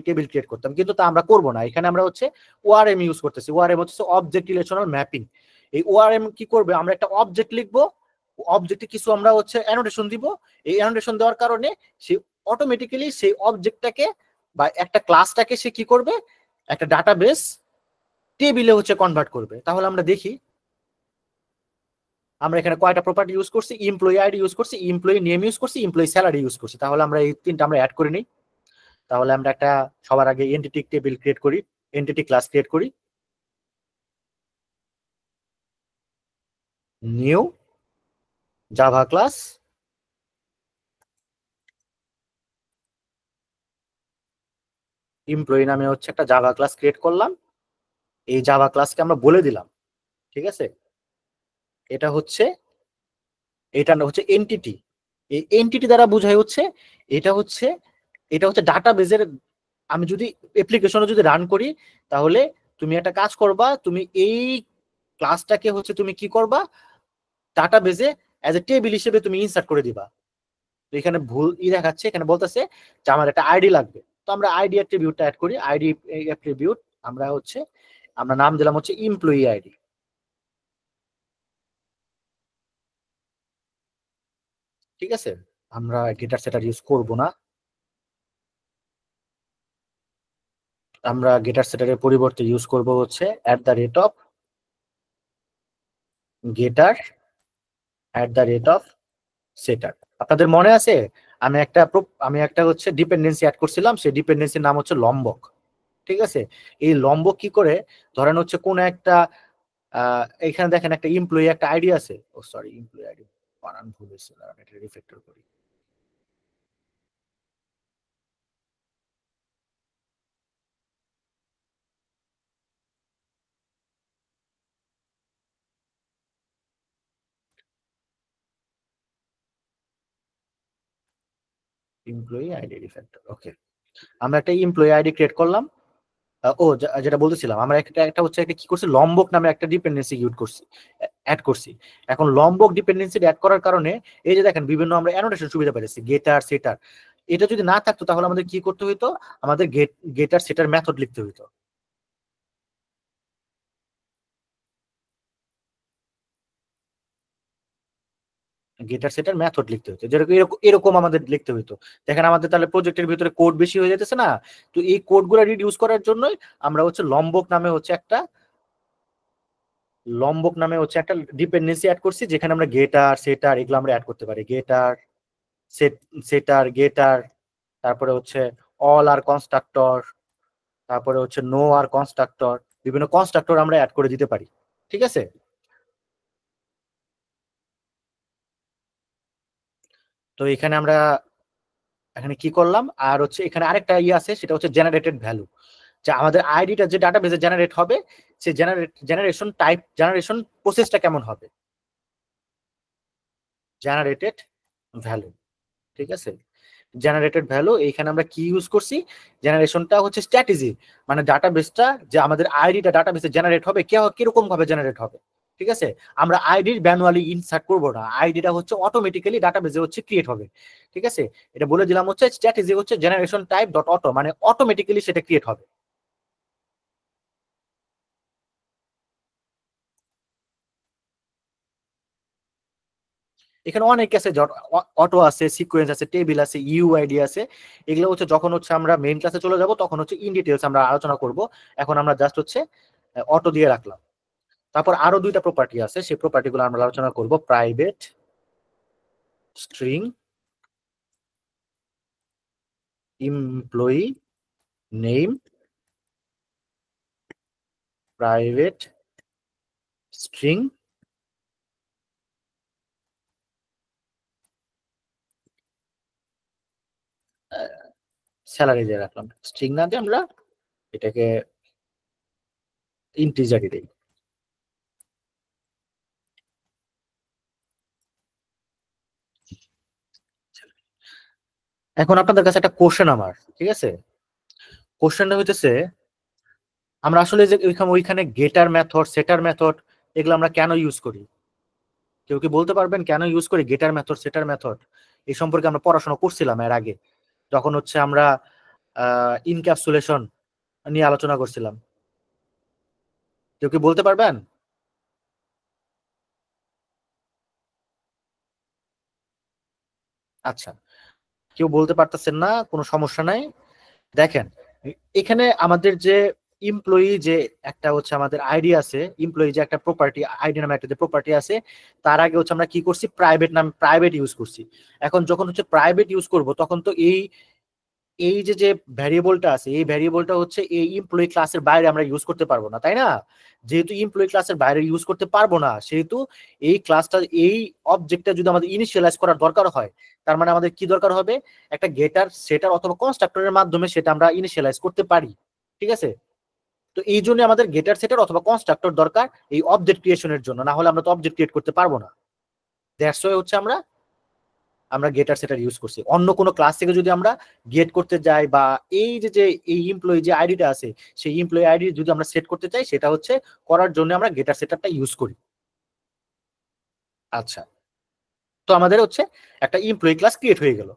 টেবিল ক্রিয়েট করতাম, কিন্তু তা আমরা করব না। এখানে আমরা হচ্ছে ওআরএম ইউজ করতেছি। ওআরএম হচ্ছে অবজেক্ট রিলেশনাল ম্যাপিং। এই ওআরএম কি করবে, আমরা একটা অবজেক্ট লিখবো, অবজেক্টে কিছু আমরা হচ্ছে অ্যানোটেশন দিব। এই অ্যানোটেশন দেওয়ার কারণে সে অটোমেটিক্যালি সেই অবজেক্টটাকে বা একটা ক্লাসটাকে সে কি করবে, একটা ডাটাবেস টেবিলে হচ্ছে কনভার্ট করবে। তাহলে আমরা দেখি আমরা এখানে কয়টা প্রপার্টি ইউজ করছি, এমপ্লয়ি আইডি ইউজ করছি, এমপ্লয়ি নেম ইউজ করছি, এমপ্লয়ি স্যালারি ইউজ করছি। তাহলে আমরা এই তিনটা আমরা অ্যাড করে নিই। তাহলে আমরা একটা সবার আগে এন্টিটি টেবিল ক্রিয়েট করি, এন্টিটি ক্লাস ক্রিয়েট করি, নিউ জাভা ক্লাস, এমপ্লয়ি নামে হচ্ছে একটা জাভা ক্লাস ক্রিয়েট করলাম। এই জাভা ক্লাসকে আমরা বলে দিলাম, ঠিক আছে, এটা হচ্ছে এন্টিটি। এই এন্টিটি দ্বারা বোঝায় হচ্ছে এটা হচ্ছে ডাটাবেজের, আমি যদি অ্যাপ্লিকেশনে যদি রান করি, তাহলে তুমি একটা কাজ করবা, তুমি এই ক্লাসটাকে হচ্ছে তুমি কি করবা, ডাটাবেজে অ্যাজ এ টেবিল হিসেবে তুমি ইনসার্ট করে দিবা। তো এখানে ভুল দেখাচ্ছে, এখানে বলতেছে যে আমার একটা আইডি লাগবে। তো আমরা আইডি অ্যাট্রিবিউটটা অ্যাড করি। আইডি অ্যাট্রিবিউট আমরা নাম দিলাম হচ্ছে এমপ্লয়ি আইডি। ঠিক আছে, আমরা গেটার সেটার ইউজ করব না। আমরা গেটার সেটারের পরিবর্তে ইউজ করব হচ্ছে গেটার সেটার। আপনাদের মনে আছে আমি একটা হচ্ছে ডিপেন্ডেন্সি অ্যাড করছিলাম, সেই ডিপেন্ডেন্সির নাম হচ্ছে লম্বক। ঠিক আছে, এই লম্বক কি করে, ধরেন হচ্ছে কোন একটা এখানে দেখেন একটা এমপ্লয়ি একটা আইডি আছে, ও সরি এমপ্লয়ি আইডি বানান ভুল হয়েছে, এটা রিফ্যাক্টর করি। এমপ্লয়ি আইডি রিফ্যাক্টর, ওকে। আমরা একটা এমপ্লয়ি আইডি ক্রিয়েট করলাম। যেটা বলতেছিলাম, আমরা একটা হচ্ছে একটা কি করছি, লম্বক নামে একটা ডিপেন্ডেন্সি অ্যাড করছি। এখন লম্বক ডিপেন্ডেন্সি অ্যাড করার কারণে এই যে দেখেন বিভিন্ন আমরা অ্যানোটেশন সুবিধা পেয়েছি, গেটার সেটার। এটা যদি না থাকতো তাহলে আমাদের কি করতে হইতো, আমাদের গেটার সেটার মেথড লিখতে হইতো। গেটার সেটার মেথড লিখতে হতো, যেরকম এরকম আমাদের লিখতে হইতো। দেখেন আমাদের তাহলে প্রজেক্টের ভিতরে কোড বেশি হয়ে যেতেছে না। তো এই কোডগুলো রিডিউস করার জন্যই আমরা হচ্ছে লম্বক নামে হচ্ছে একটা ডিপেন্ডেন্সি অ্যাড করছি, যেখানে আমরা গেটার সেটার এগুলো আমরা অ্যাড করতে পারি। গেটার সেটার গেটার, তারপরে হচ্ছে অল আর কনস্ট্রাক্টর, তারপরে হচ্ছে নো আর কনস্ট্রাক্টর, বিভিন্ন কনস্ট্রাক্টর আমরা অ্যাড করে দিতে পারি। ঠিক আছে, তো এখানে কি করলাম, আর হচ্ছে এখানে আরেকটা আছে, সেটা হচ্ছে জেনারেটেড ভ্যালু। যে আমাদের আইডিটা যে ডাটাবেসে জেনারেট হবে, সেই জেনারেশন প্রসেসটা কেমন হবে, জেনারেটেড ভ্যালু। ঠিক আছে, জেনারেটেড ভ্যালু, এইখানে আমরা কি ইউজ করছি, জেনারেশনটা হচ্ছে স্ট্র্যাটেজি, মানে ডাটাবেসটা যে আমাদের আইডিটা ডাটাবেসে জেনারেট হবে কিরকম ভাবে জেনারেট হবে। ঠিক আছে, আমরা আইডির ম্যানুয়ালি ইনসার্ট করব না, আইডিটা হচ্ছে অটোমেটিক্যালি ডাটাবেসে হচ্ছে ক্রিয়েট হবে। ঠিক আছে, এটা বলে দিলাম হচ্ছে স্ট্র্যাটেজি হচ্ছে জেনারেশন টাইপ ডট অটো, মানে অটোমেটিক্যালি সেটা ক্রিয়েট হবে। এখানে অনেক আছে, অটো আছে, সিকোয়েন্স আছে, টেবিল আছে, ইউআইডি আছে। এগুলো হচ্ছে যখন হচ্ছে আমরা মেইন ক্লাসে চলে যাব তখন হচ্ছে ইন ডিটেলস আমরা আলোচনা করব। এখন আমরা জাস্ট হচ্ছে অটো দিয়ে রাখলাম। তারপর আরো দুইটা প্রপার্টি আছে, সেই প্রপার্টি গুলো আমরা আলোচনা করব, private string employee name private string salary দিয়ে রাখলাম, স্ট্রিং না দিয়ে আমরা এটাকে ইন্টিজারই দেই। এখন আপনাদের কাছে একটা কোশ্চেন আমার, ঠিক আছে? কোশ্চেনটা হইতেছে আমরা আসলে যে ওইখানে গেটার মেথড, সেটার মেথড এগুলো আমরা কেন ইউজ করি? কেউ কি বলতে পারবেন কেন ইউজ করি গেটার মেথড, সেটার মেথড? এই সম্পর্কে আমরা পড়াশোনা করছিলাম এর আগে, যখন হচ্ছে আমরা ইনক্যাপসুলেশন নিয়ে আলোচনা করছিলাম। কেউ কি বলতে পারবেন? আচ্ছা, কেউ বলতে পারতেছেন না, কোনো সমস্যা নাই। দেখেন, এখানে আমাদের যে এমপ্লয়ি যে একটা হচ্ছে আমাদের আইডি আছে, এমপ্লয়ি যে একটা প্রপার্টি, আইডি নামে একটা যে প্রপার্টি আছে, তার আগে হচ্ছে আমরা কি করছি, প্রাইভেট নাম, প্রাইভেট ইউজ করছি। এখন যখন হচ্ছে প্রাইভেট ইউজ করব তখন তো এই এই যে যে ভ্যারিয়েবলটা আছে, এই ভ্যারিয়েবলটা হচ্ছে এই এমপ্লয়ি ক্লাসের বাইরে আমরা ইউজ করতে পারবো না, তাই না? যেহেতু এমপ্লয়ি ক্লাসের বাইরে ইউজ করতে পারবো না, সেহেতু এই ক্লাসটা, এই অবজেক্টটা যদি আমাদের ইনিশিয়ালাইজ করার দরকার হয়, তার মানে আমাদের কি দরকার হবে, একটা গেটার, সেটার অথবা কনস্ট্রাক্টরের মাধ্যমে সেটা আমরা ইনিশিয়ালাইজ করতে পারি, ঠিক আছে? তো এই জন্য আমাদের গেটার, সেটার অথবা কনস্ট্রাক্টর দরকার এই অবজেক্ট ক্রিয়েশনের জন্য, না হলে আমরা তো অবজেক্ট ক্রিয়েট করতে পারবো না। দ্যাটস ওয়াই হচ্ছে আমরা আমরা গেটার সেটার ইউজ করছি। অন্য কোনো ক্লাস থেকে যদি আমরা গেট করতে যাই, বা এই যে যে এই এমপ্লয়ি যে আইডিটা আছে, সেই এমপ্লয়ি আইডি যদি আমরা সেট করতে চাই, সেটা হচ্ছে করার জন্য আমরা গেটার সেটারটা ইউজ করি। আচ্ছা, তো আমাদের হচ্ছে একটা এমপ্লয়ি ক্লাস ক্রিয়েট হয়ে গেল।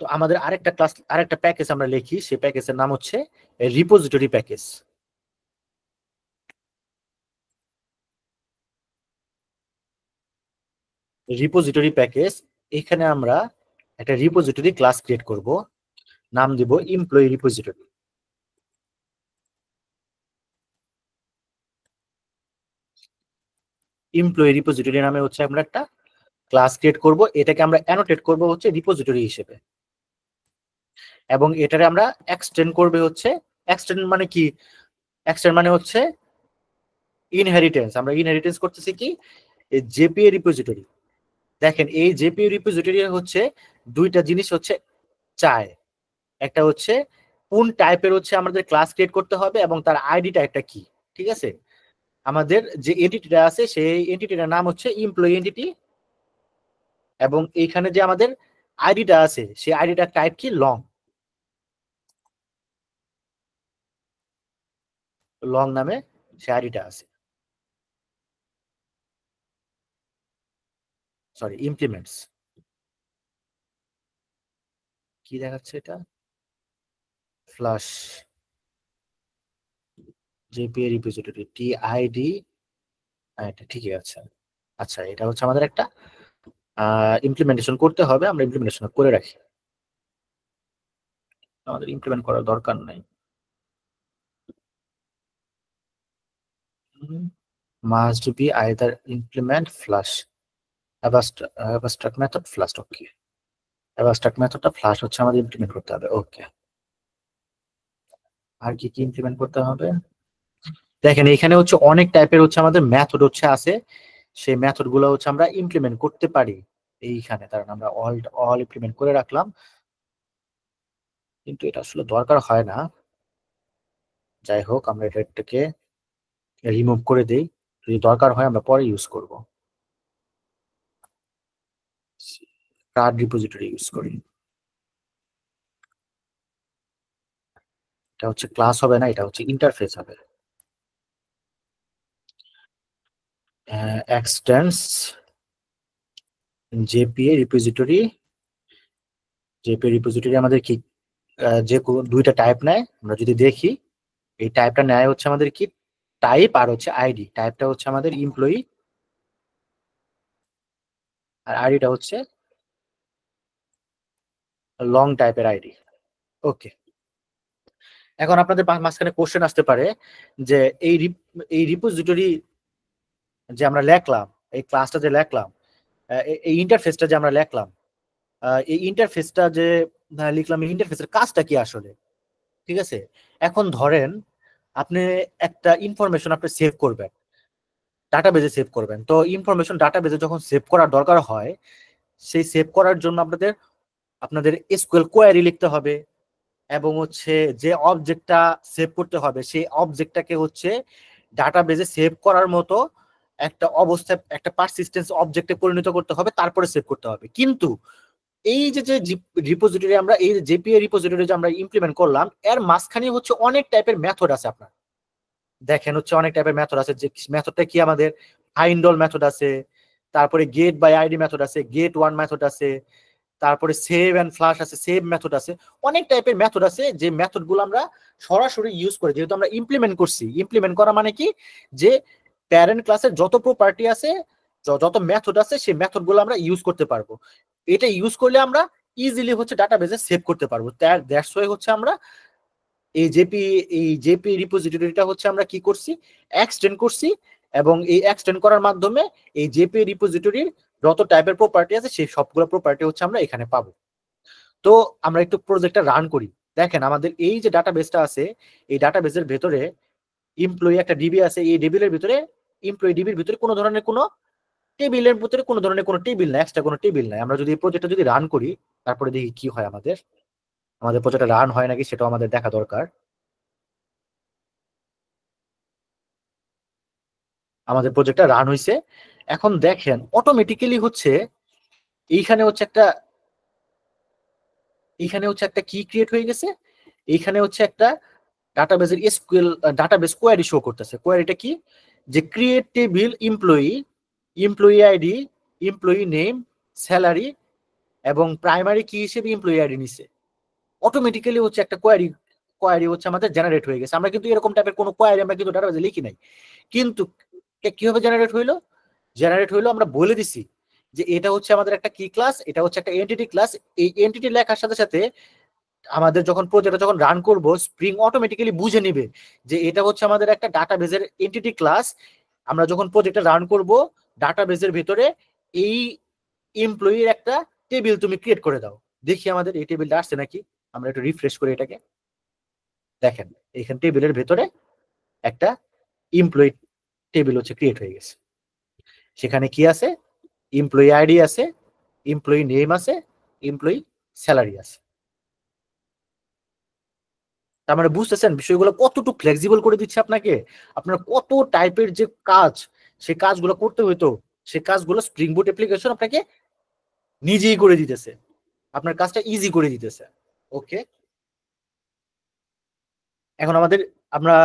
তো আমাদের আরেকটা ক্লাস, আরেকটা প্যাকেজ আমরা লিখি, সেই প্যাকেজের নাম হচ্ছে রিপোজিটরি প্যাকেজ। রিপোজিটরি প্যাকেজ, এখানে আমরা একটা রিপোজিটরি ক্লাস ক্রিয়েট করব, নাম দিব এমপ্লয়ি রিপোজিটরি। এমপ্লয়ি রিপোজিটরি নামে হচ্ছে আমরা একটা ক্লাস ক্রিয়েট করব, এটাকে আমরা অ্যানোটেট করব হচ্ছে রিপোজিটরি হিসেবে, এবং এটারে আমরা এক্সটেন্ড করবে হচ্ছে, এক্সটেন্ড মানে কি, এক্সটেন্ড মানে হচ্ছে ইনহেরিটেন্স। আমরা ইনহেরিটেন্স করতেছি কি, জেপিএ রিপোজিটরি। দেখেন, এই জেপিএ রিপোজিটরি হচ্ছে দুইটা জিনিস হচ্ছে চায়, একটা হচ্ছে কোন টাইপের হচ্ছে আমাদের ক্লাস ক্রিয়েট করতে হবে, এবং তার আইডিটা একটা কি, ঠিক আছে? আমাদের যে এন্টিটিটা আছে, সেই এন্টিটিটার নাম হচ্ছে এমপ্লয়ি এন্টিটি, এবং এইখানে যে আমাদের আইডিটা আছে, সেই আইডিটা টাইপ কি, লং, লং নামে সেই আইডিটা আছে। সরি, ইমপ্লিমেন্টস, কি দেখাচ্ছে এটা, ফ্লাশ জেপিএ রিপোজিটরি টিআইডি, এটা ঠিকই আছে। আচ্ছা, এটা হচ্ছে আমাদের একটা ইমপ্লিমেন্টেশন করতে হবে, আমরা ইমপ্লিমেন্টেশন করে রাখি, আমাদের ইমপ্লিমেন্ট করার দরকার নাই। Must be either implement flush abstract method flush. Okay, abstract মেথডটা ফ্লাশ হচ্ছে আমাদের ইমপ্লিমেন্ট করতে হবে। ওকে, আর কি কি ইমপ্লিমেন্ট করতে হবে? দেখেন, এখানে হচ্ছে অনেক টাইপের হচ্ছে আমাদের মেথড হচ্ছে আছে, সেই মেথড গুলো হচ্ছে আমরা ইমপ্লিমেন্ট করতে পারি এইখানে, কারণ আমরা অল অল ইমপ্লিমেন্ট করে রাখলাম, কিন্তু এটা আসলে দরকার হয় না। যাই হোক, আমরা এটাকে রিমুভ করে দেই, যদি দরকার হয় আমরা পরে ইউজ করব। কার্ড রিপোজিটরি ইউজ করি, এটা হচ্ছে ক্লাস হবে না, এটা হচ্ছে ইন্টারফেস হবে। এক্সটেন্স জেপিএ রিপোজিটরি, জেপিএ রিপোজিটরি আমাদের কি যে দুইটা টাইপ নেয়, আমরা যদি দেখি, এই টাইপটা নেয় হচ্ছে আমাদের কি, টাইপ আর হচ্ছে আইডি। টাইপটা হচ্ছে আমাদের এমপ্লয়ি, আর আইডিটা হচ্ছে লং টাইপের আইডি। ওকে, এখন আপনাদের মাঝখানে কোশ্চেন আসতে পারে যে এই এই রিপোজিটরি যে আমরা লেখলাম, এই ক্লাসটা যে লেখলাম, এই ইন্টারফেসটা যে আমরা লেখলাম, এই ইন্টারফেসটা যে লিখলাম, এই ইন্টারফেসের কাজটা কি আসলে, ঠিক আছে? এখন ধরেন আপনি একটা ইনফরমেশন আপনি সেভ করবেন, ডাটাবেজে সেভ করবেন। তো ইনফরমেশন ডাটাবেজে যখন সেভ করার দরকার হয়, সেই সেভ করার জন্য আপনাদের আপনাদের এসকিউএল কোয়েরি লিখতে হবে, এবং হচ্ছে যে অবজেক্টটা সেভ করতে হবে সেই অবজেক্টটাকে হচ্ছে ডাটাবেজে সেভ করার মতো একটা অবস্থায় একটা পারসিস্টেন্স অবজেক্টে পরিণত করতে হবে, তারপরে সেভ করতে হবে। কিন্তু এই যে যে রিপোজিটরি আমরা এই জেপিএ রিপোজিটরি যে আমরা ইমপ্লিমেন্ট করলাম, এর মাঝখানে হচ্ছে অনেক টাইপের মেথড আছে। আপনার দেখেন হচ্ছে অনেক টাইপের মেথড আছে। যে মেথডটা কি, আমাদের ফাইন্ড অল মেথড আছে, তারপরে গেট বাই আইডি মেথড আছে, গেট ওয়ান মেথড আছে, তারপরে সেভ এন্ড ফ্লাশ আছে, সেভ মেথড আছে, অনেক টাইপের মেথড আছে। যে মেথড গুলো আমরা সরাসরি ইউজ করি, যেহেতু আমরা ইমপ্লিমেন্ট করছি। ইমপ্লিমেন্ট করা মানে কি, যে প্যারেন্ট ক্লাসের যত প্রপার্টি আছে, যত মেথড আছে, সেই মেথড গুলো আমরা ইউজ করতে পারবো। এটা ইউজ করলে আমরা ইজিলি হচ্ছে ডাটাবেজে সেভ করতে পারবো। দ্যাটস ওয়াই হচ্ছে আমরা এই জেপি রিপোজিটরিটা হচ্ছে আমরা কি করছি, এক্সটেন্ড করছি। এবং এই এক্সটেন্ড করার মাধ্যমে এই জেপি রিপোজিটরির যত টাইপের প্রপার্টি আছে সেই সবগুলো প্রপার্টি হচ্ছে আমরা এখানে পাবো। তো আমরা একটু প্রজেক্টটা রান করি। দেখেন আমাদের এই যে ডাটাবেসটা আছে, এই ডাটাবেসের ভেতরে এমপ্লয়ি একটা ডিবি আছে। এই ডিবির ভিতরে এমপ্লয়ি ডিবির ভিতরে কোনো ধরনের কোনো টেবিলের ভিতরে কোনো ধরনের কোনো টেবিল নাই, এক্সট্রা কোনো টেবিল নাই। আমরা যদি এই প্রজেক্টটা যদি রান করি, তারপরে দেখি কি হয়। আমাদের আমাদের প্রজেক্টটা রান হয় নাকি সেটাও আমাদের দেখা দরকার। আমাদের প্রজেক্টটা রান হয়েছে। এখন দেখেন অটোমেটিক্যালি হচ্ছে এইখানে হচ্ছে একটা কি ক্রিয়েট হয়ে গেছে। এইখানে হচ্ছে একটা ডাটাবেসের এসকিউএল ডাটাবেস কোয়েরি শো করতেছে। কোয়েরিটা কি, যে create table employee, employee ID, employee name, salary, এবং প্রাইমারি কি হিসেবে এমপ্লয়ি আইডি নিছে। অটোমেটিক্যালি হচ্ছে একটা কোয়েরি হচ্ছে আমাদের জেনারেট হয়ে গেছে। আমরা কিন্তু এরকম টাইপের কোনো কোয়েরি আমরা কিন্তু ডাটাবেসে লিখি নাই। কিন্তু কিভাবে জেনারেট হইলো, আমরা বলে দিছি যে এটা হচ্ছে আমাদের একটা কি ক্লাস, এটা হচ্ছে একটা এন্টিটি ক্লাস। এই এন্টিটি লেখার সাথে সাথে আমাদের যখন প্রজেক্টটা যখন রান করব, স্প্রিং অটোমেটিক্যালি বুঝে নিবে যে এটা হচ্ছে আমাদের একটা ডাটাবেজের এন্টিটি ক্লাস। আমরা যখন প্রজেক্টটা রান করব, ডাটাবেজের ভিতরে এই এমপ্লয়ির একটা টেবিল তুমি ক্রিয়েট করে দাও। দেখি আমাদের এই টেবিলটা আসছে নাকি। আমরা একটু রিফ্রেশ করি এটাকে। দেখেন এখানে টেবিলের ভেতরে একটা এমপ্লয়ি টেবিল হচ্ছে ক্রিয়েট হয়ে গেছে। সেখানে কি আছে, এমপ্লয়ি আইডি আছে, এমপ্লয়ি নেম আছে, এমপ্লয়ি স্যালারি আছে। তার মানে বুঝতেছেন বিষয়গুলো কতটুকু ফ্লেক্সিবল করে দিচ্ছে আপনাকে। আপনার কত টাইপের যে কাজ, সেই কাজগুলো করতে হইতো, সেই কাজগুলো স্প্রিং বুট অ্যাপ্লিকেশন আপনাকে নিজেই করে দিতেছে, আপনার কাজটা ইজি করে দিতেছে। ওকে, এখন আমরা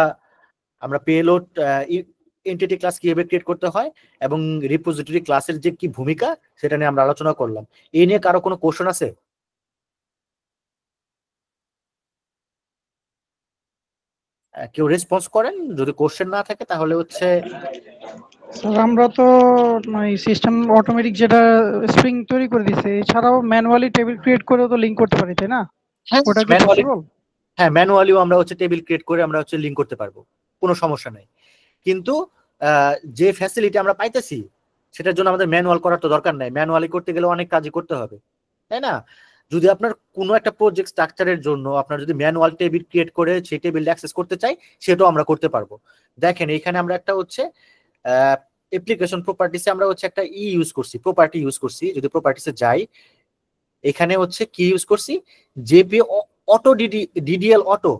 আমরা পেলোড এন্টিটি ক্লাস কিভাবে ক্রিয়েট করতে হয় এবং রিপোজিটরি ক্লাসের যে কি ভূমিকা, সেটা নিয়ে আমরা আলোচনা করলাম। এই নিয়ে কারো কোনো কোশ্চেন আছে? কেউ রেসপন্স করেন। যদি কোশ্চেন না থাকে তাহলে হচ্ছে স্যার আমরা তো মানে সিস্টেম অটোমেটিক যেটা স্ট্রিং তৈরি করে দিছে, এছাড়াও ম্যানুয়ালি টেবিল ক্রিয়েট করেও তো লিংক করতে পারি, তাই না? হ্যাঁ ওটা কি ম্যানুয়ালি, পসিবল? ম্যানুয়ালিও আমরা হচ্ছে টেবিল ক্রিয়েট করে আমরা হচ্ছে লিঙ্ক করতে পারবো, কোনো সমস্যা নাই। কিন্তু যে ফ্যাসিলিটি আমরা পাইতেছি, সেটার জন্য আমাদের ম্যানুয়াল করার তো দরকার নাই। ম্যানুয়ালি করতে গেলে অনেক কাজই করতে হবে, তাই না? যদি আপনার কোনো একটা প্রজেক্ট স্ট্রাকচারের জন্য আপনার যদি ম্যানুয়াল টেবিল ক্রিয়েট করে সেই টেবিল অ্যাক্সেস করতে চাই, সেটাও আমরা করতে পারবো। দেখেন এখানে আমরা একটা হচ্ছে অ্যাপ্লিকেশন প্রপার্টিসে আমরা হচ্ছে একটা ইউজ করছি, প্রপার্টি ইউজ করছি। যদি প্রপার্টিসে যাই, এখানে হচ্ছে কি ইউজ করছি, JP auto DDL auto.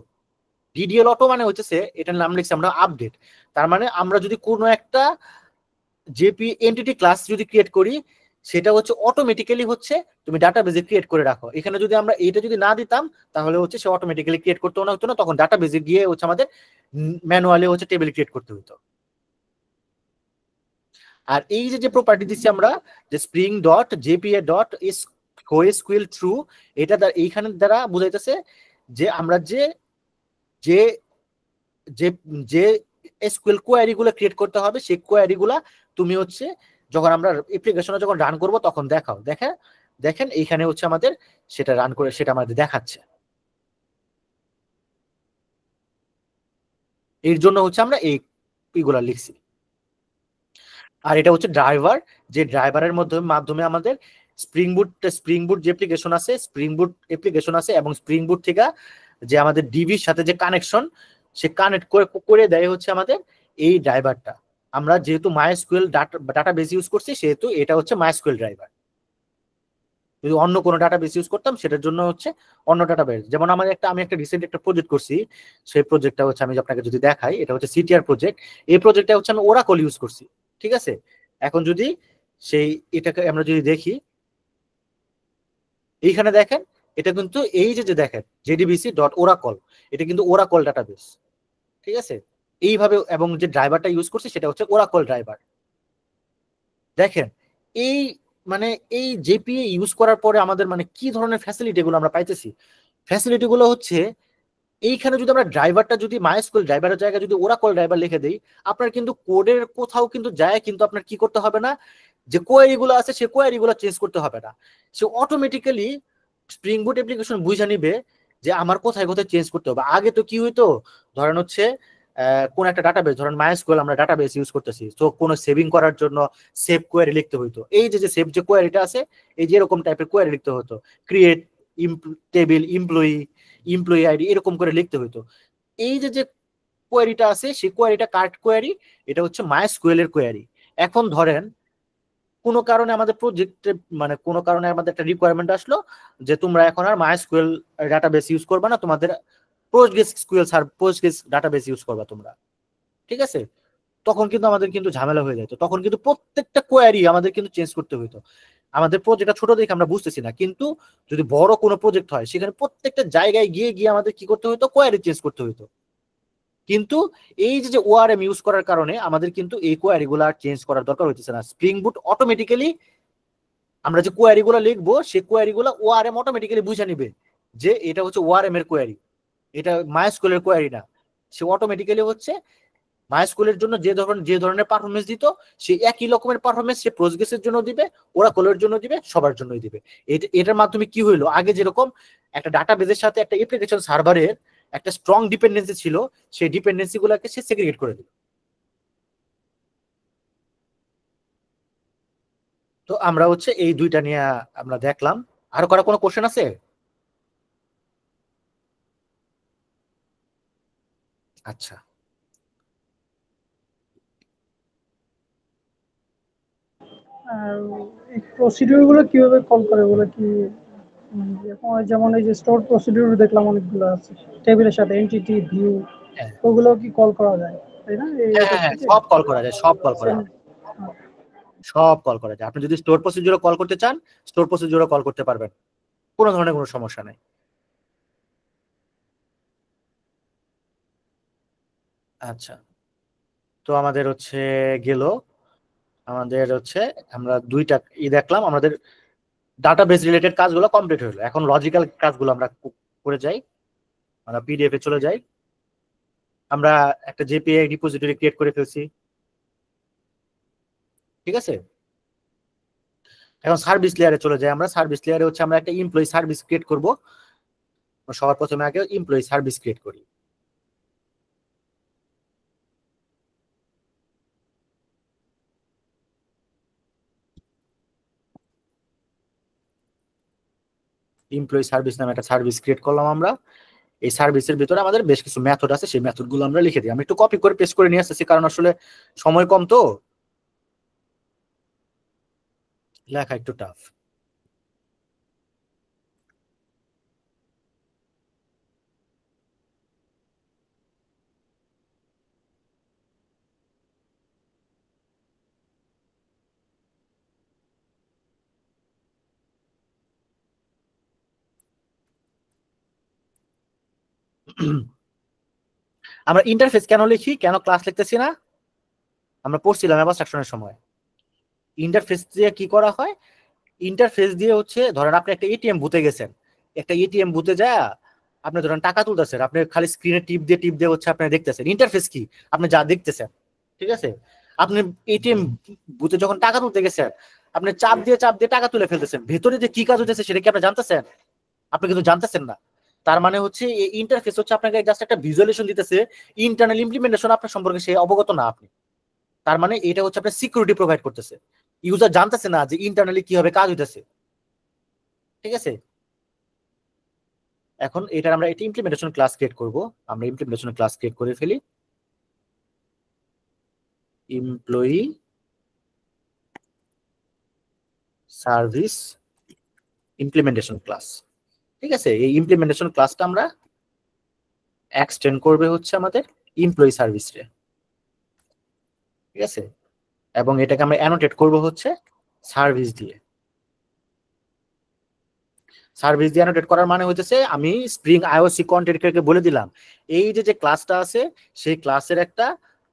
DDL auto মানে হচ্ছে এটার নাম লিখছি আমরা আপডেট। তার মানে আমরা যদি কোনো একটা জেপি এন্টিটি ক্লাস যদি ক্রিয়েট করি, সেটা হচ্ছে অটোমেটিক্যালি হচ্ছে তুমি ডাটাবেজে ক্রিয়েট করে রাখো। এখানে যদি আমরা এটা যদি না দিতাম, তাহলে হচ্ছে সে অটোমেটিক্যালি ক্রিয়েট করতে না হতো না, তখন ডাটাবেজে গিয়ে হচ্ছে আমাদের ম্যানুয়ালি হচ্ছে টেবিল ক্রিয়েট করতে হতো। আর এই যে যে প্রপার্টি দিচ্ছি আমরা, যে স্প্রিং ডট জেপিএ ডট ইস কোএসকিউএল থ্রু, এটা এইখানে দ্বারা বোঝাইতেছে যে আমরা যে যে যে যে এসকিউএল কোয়েরি গুলো ক্রিয়েট করতে হবে, সেই কোয়েরি গুলা তুমি হচ্ছে যখন আমরা অ্যাপ্লিকেশনে যখন রান করব তখন দেখাও। দেখেন এইখানে হচ্ছে আমাদের সেটা রান করে সেটা আমাদের দেখাচ্ছে। এর জন্য হচ্ছে আমরা এইগুলা লিখছি। আর এটা হচ্ছে ড্রাইভার, যে ড্রাইভারের মাধ্যমে আমাদের স্প্রিং বুট যে অ্যাপ্লিকেশন আছে, এবং স্প্রিং বুট থেকে যে আমাদের ডিবির সাথে যে কানেকশন, সে কানেক্ট করে দেয় হচ্ছে আমাদের এই ড্রাইভারটা। আমরা যেহেতু মাইস্কুয়েল ডাটাবেস ইউজ করছি, সেহেতু এটা হচ্ছে মাইস্কুয়েল ড্রাইভার। যদি অন্য কোনো ডাটাবেস ইউজ করতাম, সেটার জন্য হচ্ছে অন্য ডাটাবেস। যেমন আমি একটা রিসেন্ট একটা প্রজেক্ট করছি, সেই প্রজেক্টটা হচ্ছে আমি আপনাকে যদি দেখাই, এটা হচ্ছে সিটিআর প্রজেক্ট। এই প্রজেক্টটা হচ্ছে আমি ওরাকল ইউজ করছি, ঠিক আছে। এখন যদি এটাকে আমরা যদি দেখি, এইখানে দেখেন, এটা কিন্তু এই যে দেখেন jdbc.oracle, এটা কিন্তু ওরাকল ডাটাবেস, ঠিক আছে। এইভাবে, এবং যে ড্রাইভারটা ইউজ করছি সেটা হচ্ছে ওরাকল ড্রাইভার। দেখেন এই মানে এই জেপিএ ইউজ করার পরে আমাদের মানে কি ধরনের ফ্যাসিলিটি গুলো আমরা পাইতেছি। ফ্যাসিলিটি গুলো হচ্ছে, এইখানে যদি আমরা ড্রাইভারটা যদি মাইস্কুয়েল ড্রাইভারের জায়গায় যদি ওরাকল ড্রাইভার লিখে দেই, আপনার কিন্তু কোডের কোথাও কিন্তু যায় কিন্তু আপনার কি করতে হবে না, যে কোয়েরি গুলো আছে সে কোয়েরি গুলো চেঞ্জ করতে হবে না। সে অটোমেটিক্যালি স্প্রিং বুট অ্যাপ্লিকেশন বুঝে নিবে যে আমার কোথায় কোথায় চেঞ্জ করতে হবে। আগে তো কি হইতো, ধরেন হচ্ছে কোন একটা ডাটাবেস, ধরেন মাইস্কুয়েল আমরা ডাটাবেস ইউজ করতেছি, তো কোনো সেভিং করার জন্য সেভ কোয়েরি লিখতে হইতো। এই যে সেভ যে কোয়েরিটা আছে, এই যে এরকম টাইপের কোয়েরি লিখতে হতো, ক্রিয়েট টেবিল এমপ্লয়ি আইডি, এরকম করে লিখতে হইতো। এই যে কোয়েরিটা আছে, সেই কোয়েরিটা কার্ট কোয়েরি, এটা হচ্ছে মাইস্কুয়েল এর কোয়েরি। এখন ধরেন কোনো কারণে আমাদের প্রজেক্টে, মানে কোনো কারণে আমাদের একটা রিকোয়ারমেন্ট আসলো যে তোমরা এখন আর মাইস্কুয়েল ডাটাবেস ইউজ করবে না, তোমাদের পোস্টগ্রেস ডাটাবেস ইউজ করবা তোমরা, ঠিক আছে। তখন কিন্তু আমাদের কিন্তু ঝামেলা হয়ে যেত, তখন কিন্তু প্রত্যেকটা কোয়ারি আমাদের কিন্তু চেঞ্জ করতে হইতো। আমাদের প্রজেক্টটা ছোট দেখে আমরা বুঝতেছি না, কিন্তু যদি বড় কোনো প্রজেক্ট হয়, সেখানে প্রত্যেকটা জায়গায় গিয়ে গিয়ে আমাদের কি করতে হইতো, কোয়ারি চেঞ্জ করতে হইতো। কিন্তু এই যে ওআরএম ইউজ করার কারণে আমাদের কিন্তু এই কোয়ারি গুলো আর চেঞ্জ করার দরকার হইতেছে না। স্প্রিং বুট অটোমেটিক্যালি আমরা যে কোয়ারি গুলো লিখবো, সেই কোয়ারি গুলো ওআরএম অটোমেটিক্যালি বুঝে নিবে যে এটা হচ্ছে ওআরএম এর কোয়ারি, এটা মাইস্কুয়েলের কোয়ারি না। সে অটোমেটিক্যালি হচ্ছে মাইস্কুয়েলের জন্য যে ধরনের পারফরমেন্স দিত, সেই একই রকমের পারফরমেন্স সে প্রোজগেসের জন্য দিবে, ওরাকলের জন্য দিবে, সবার জন্যই দিবে। এটার মাধ্যমে কি হইলো, আগে যেরকম একটা ডাটাবেসের সাথে একটা অ্যাপ্লিকেশন সার্ভারের একটা স্ট্রং ডিপেন্ডেন্সি ছিল, সেই ডিপেন্ডেন্সি গুলোকে সে সেগ্রিগেট করে দিল। তো আমরা হচ্ছে এই দুইটা নিয়ে আমরা দেখলাম। আরো কারো কোনো কোশ্চেন আছে? আচ্ছা, আর এই প্রসিডিউর গুলো কিভাবে কল করে বলে কি, যেমন এই যে স্টোর প্রসিডিউর দেখলাম অনেকগুলো আছে টেবিলের সাথে, এন্টিটি ভিউ, হ্যাঁ ওগুলো কি কল করা যায়, তাই না? এই হ্যাঁ অ্যাপের হ্যাঁ, থেকে সব কল করা যায়, সব কল করা যায়, সব কল করা যায়। আপনি যদি স্টোর প্রসিডিউরও কল করতে চান, স্টোর প্রসিডিউরও কল করতে পারবেন, কোনো ধরনের কোনো সমস্যা নেই। আচ্ছা, তো আমাদের হচ্ছে গেল, আমাদের হচ্ছে আমরা দুইটা দেখলাম, আমাদের ডাটাবেস রিলেটেড কাজগুলো কমপ্লিট হলো। এখন লজিক্যাল কাজগুলো আমরা করে যাই, আমরা পিডিএফ এ চলে যাই। আমরা একটা জেপিআই রিপোজিটরি ক্রিয়েট করে ফেলছি, ঠিক আছে। এখন সার্ভিস লেয়ারে চলে যাই। আমরা সার্ভিস লেয়ারে হচ্ছে আমরা একটা এমপ্লয়ি সার্ভিস ক্রিয়েট করব। সবার প্রথমে আগে এমপ্লয়ি সার্ভিস ক্রিয়েট করি। এমপ্লয়ি সার্ভিস নামে একটা সার্ভিস ক্রিয়েট করলাম আমরা। এই সার্ভিসের ভিতরে আমাদের বেশ কিছু মেথড আছে, সেই মেথড গুলো আমরা লিখে দিই। আমি একটু কপি করে পেস্ট করে নিয়ে আসতেছি, কারণ আসলে সময় কম, তো লেখা একটু টাফ। আমরা ইন্টারফেস কেন লিখি, কেন ক্লাস লিখতেছি না, আমরা পড়ছিলাম অ্যাবস্ট্রাকশনের সময়। ইন্টারফেস দিয়ে কি করা হয়, ইন্টারফেস দিয়ে হচ্ছে ধরেন আপনি একটা এটিএম বুথে গেছেন, একটা এটিএম বুথে যায় আপনি ধরেন টাকা তুলতেছেন, আপনি খালি স্ক্রিনে টিপ দিয়ে হচ্ছে আপনি দেখতেছেন। ইন্টারফেস কি, আপনি যা দেখতেছেন, ঠিক আছে। আপনি এটিএম বুথে যখন টাকা তুলতে গেছেন, আপনি চাপ দিয়ে টাকা তুলে ফেলতেছেন, ভেতরে যে কি কাজ হতেছে সেটা কি আপনি জানতেছেন? আপনি কিন্তু জানতেছেন না। তার মানে হচ্ছে এই ইন্টারফেস হচ্ছে আপনাকে জাস্ট একটা ভিজুয়ালাইজেশন দিতেছে, ইন্টারনাল ইমপ্লিমেন্টেশন আপনার সম্পর্কে সে অবগত না আপনি। তার মানে এটা হচ্ছে আপনার সিকিউরিটি প্রোভাইড করতেছে, ইউজার জানতেছে না যে ইন্টারনালি কিভাবে কাজ হইতেছে। ঠিক আছে, এখন এটার আমরা একটা ইমপ্লিমেন্টেশন ক্লাস ক্রিয়েট করব। আমরা ইমপ্লিমেন্টেশন ক্লাস ক্রিয়েট করে ফেলি, এমপ্লয়ি সার্ভিস ইমপ্লিমেন্টেশন ক্লাস। ঠিক আছে, এই ইমপ্লিমেন্টেশন ক্লাসটা আমরা এক্সটেন্ড করবে হচ্ছে আমাদের এমপ্লয়ি সার্ভিস রে। ঠিক আছে, এবং এটাকে আমরা অ্যানোটেট করব হচ্ছে সার্ভিস দিয়ে। সার্ভিস দিয়ে অ্যানোটেট করার মানে হইতেছে আমি স্প্রিং আইওসি কন্টেন্টকে বলে দিলাম এই যে যে ক্লাসটা আছে সেই ক্লাসের একটা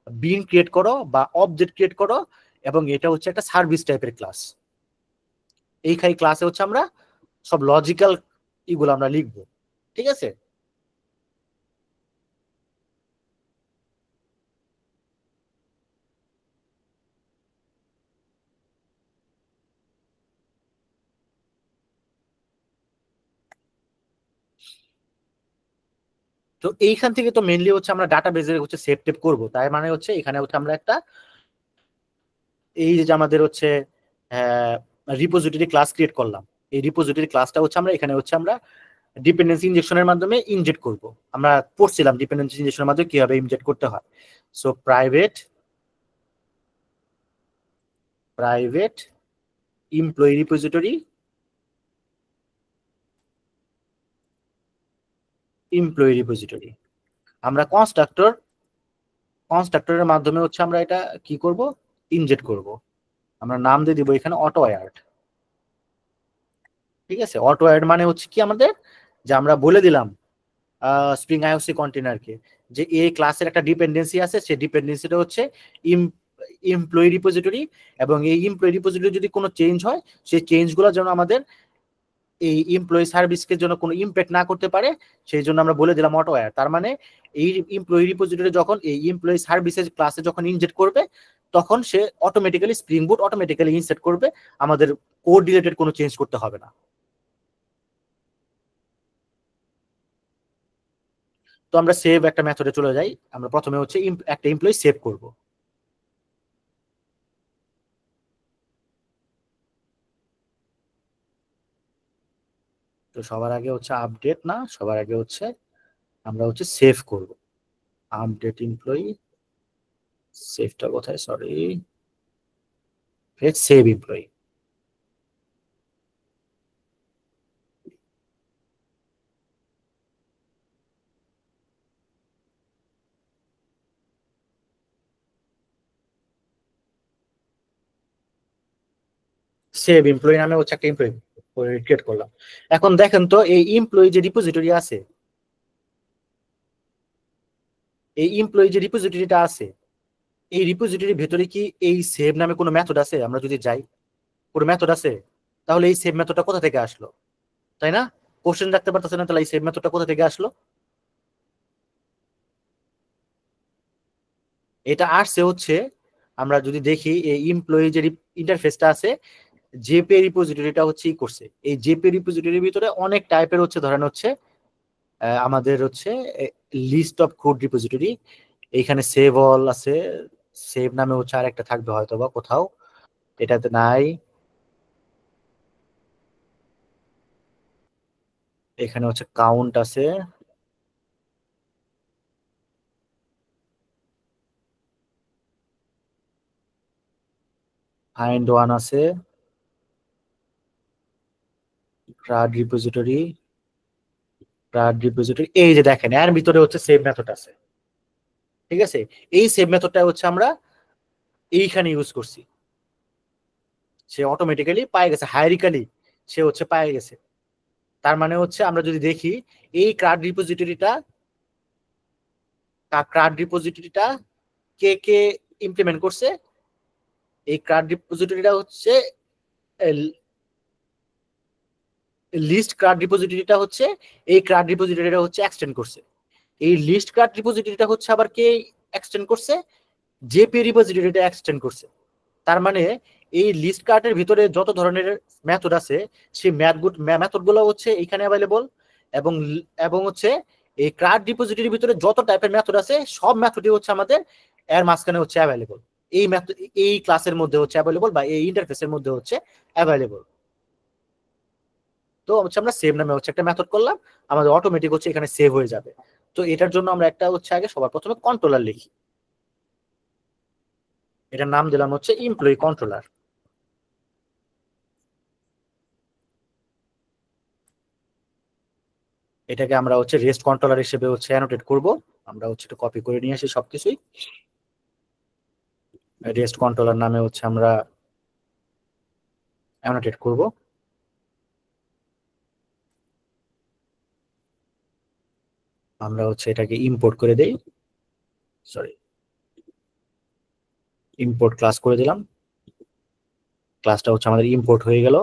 বিন ক্রিয়েট করো বা অবজেক্ট ক্রিয়েট করো, এবং এটা হচ্ছে একটা সার্ভিস টাইপের ক্লাস। এইখানে ক্লাসে হচ্ছে আমরা সব লজিক্যাল ইগুলো আমরা লিখবো। ঠিক আছে, তো এইখান থেকে তো মেইনলি হচ্ছে আমরা ডাটাবেজে হচ্ছে সেভ টেপ করবো। তাই মানে হচ্ছে এখানে হচ্ছে আমরা একটা এই যে আমাদের হচ্ছে রিপোজিটরি ক্লাস ক্রিয়েট করলাম, এই রিপোজিটরি ক্লাসটা হচ্ছে আমরা এখানে হচ্ছে আমরা ডিপেন্ডেন্সি ইনজেকশনের মাধ্যমে ইনজেক্ট করব। আমরা পড়ছিলাম ডিপেন্ডেন্সি ইনজেকশনের মাধ্যমে কিভাবে ইনজেক্ট করতে হয়। সো প্রাইভেট এমপ্লয়ি রিপোজিটরি আমরা কনস্ট্রাক্টরের মাধ্যমে হচ্ছে আমরা এটা কি করব, ইনজেক্ট করব। আমরা নাম দিয়ে দিব এখানে অটো অ্যাড। ঠিক আছে, অটো অ্যাড মানে হচ্ছে কি আমাদের, যে আমরা বলে দিলাম স্প্রিং আইওসি কন্টেনারকে যে এই ক্লাসের একটা ডিপেন্ডেন্সি আছে, সেই ডিপেন্ডেন্সিটা হচ্ছে এমপ্লয়ি রিপোজিটরি, এবং এই এমপ্লয়ি রিপোজিটরি যদি কোনো চেঞ্জ হয় সেই চেঞ্জগুলো যেন আমাদের এই এমপ্লয়ি সার্ভিসকে জন্য কোনো ইমপ্যাক্ট না করতে পারে, সেই জন্য আমরা বলে দিলাম অটো অ্যাড। তার মানে এই এমপ্লয়ি রিপোজিটরি যখন এই এমপ্লয়ি সার্ভিসেস ক্লাসে যখন ইনজেক্ট করবে তখন সে অটোমেটিক্যালি স্প্রিং বুট অটোমেটিক্যালি ইনসেট করবে, আমাদের কোড রিলেটেড কোনো চেঞ্জ করতে হবে না। তো আমরা সেভ একটা মেথডে চলে যাই। আমরা প্রথমে হচ্ছে একটা এমপ্লয়ি সেভ করব। তো সবার আগে হচ্ছে আপডেট না, সবার আগে হচ্ছে আমরা হচ্ছে সেভ করব। আপডেট এমপ্লয়ি, সেভটা কোথায়, sorry, save employee. Save employee নামে হচ্ছে একটা এমপ্লয়ি ক্রিয়েট করলাম। এখন দেখেন তো এই এমপ্লয়ি যে রিপোজিটরি আছে, এই এমপ্লয়ি যে রিপোজিটরিটা আছে এই রিপোজিটরির ভেতরে কি এই সেভ নামে কোনো মেথড আছে? আমরা যদি যাই কোনো মেথড আছে, তাহলে এই সেভ মেথডটা কোথা থেকে আসলো? তাই না, কোশ্চেন রাখতে পারতেছে না, তাহলে এই সেভ মেথডটা কোথা থেকে আসলো? এটা আসছে হচ্ছে, আমরা যদি দেখি এই এমপ্লয়ি যে ইন্টারফেসটা আছে, জেপি রিপোজিটরিটা হচ্ছে ই করছে। এই জেপি রিপোজিটরির ভিতরে অনেক টাইপের হচ্ছে ধরেন হচ্ছে আমাদের হচ্ছে লিস্ট অফ কোড রিপোজিটরি, এইখানে সেভ অল আছে, সেভ নামে হচ্ছে আর একটা থাকবে হয়তো বা কোথাও, এটাতে নাই। এখানে হচ্ছে কাউন্ট আছে, ফাইন্ড ওয়ান আছে, রিপোজিটরি, এই যে দেখেন এর ভিতরে হচ্ছে সেভ মেথড আছে। ঠিক আছে, এই সেভ মেথডটা হচ্ছে আমরা এইখানে ইউজ করছি, সে অটোমেটিক্যালি পায়ে গেছে, হায়ারিক্যালি সে হচ্ছে পায়ে গেছে। তার মানে হচ্ছে আমরা যদি দেখি এই ক্রাড রিপোজিটরিটা কে কে ইমপ্লিমেন্ট করছে, এই ক্রাড রিপোজিটরিটা হচ্ছে লিস্ট ক্রাড রিপোজিটরিটা হচ্ছে এই ক্রাড রিপোজিটরিটা হচ্ছে এক্সটেন্ড করছে। এই লিস্ট ক্রাড রিপোজিটরিটা হচ্ছে আবার কে এক্সটেন্ড করছে, জেপি রিপোজিটরিটা এক্সটেন্ড করছে। তার মানে এই লিস্ট কার্টের ভিতরে যত ধরনের মেথড আছে সেই মেথডগুলো হচ্ছে এখানে অ্যাভেলেবল, এবং এবং হচ্ছে এই ক্রাড রিপোজিটরির ভিতরে যত টাইপের মেথড আছে সব মেথডই হচ্ছে আমাদের এর মাঝখানে হচ্ছে অ্যাভেলেবল। এই মেথড এই ক্লাসের মধ্যে হচ্ছে অ্যাভেলেবল বা এই ইন্টারফেসের মধ্যে হচ্ছে অ্যাভেলেবল। তো হচ্ছে আমরা সেভ নামে হচ্ছে একটা মেথড করলাম, আমাদের অটোমেটিক হচ্ছে এখানে সেভ হয়ে যাবে। তো এটার জন্য আমরা একটা হচ্ছে আগে সবার প্রথমে কন্ট্রোলার লিখি, এটার নাম দিলাম হচ্ছে এমপ্লয়ি কন্ট্রোলার। এটাকে আমরা হচ্ছে রেস্ট কন্ট্রোলার হিসেবে হচ্ছে অ্যানোটেট করব। আমরা হচ্ছে একটু কপি করে নিয়ে আসি সবকিছুই, রেস্ট কন্ট্রোলার নামে হচ্ছে আমরা অ্যানোটেট করব। আমরা হচ্ছে এটাকে ইম্পোর্ট করে দেই, সরি ইম্পোর্ট ক্লাস করে দিলাম, ক্লাসটা হচ্ছে আমাদের ইম্পোর্ট হয়ে গেল।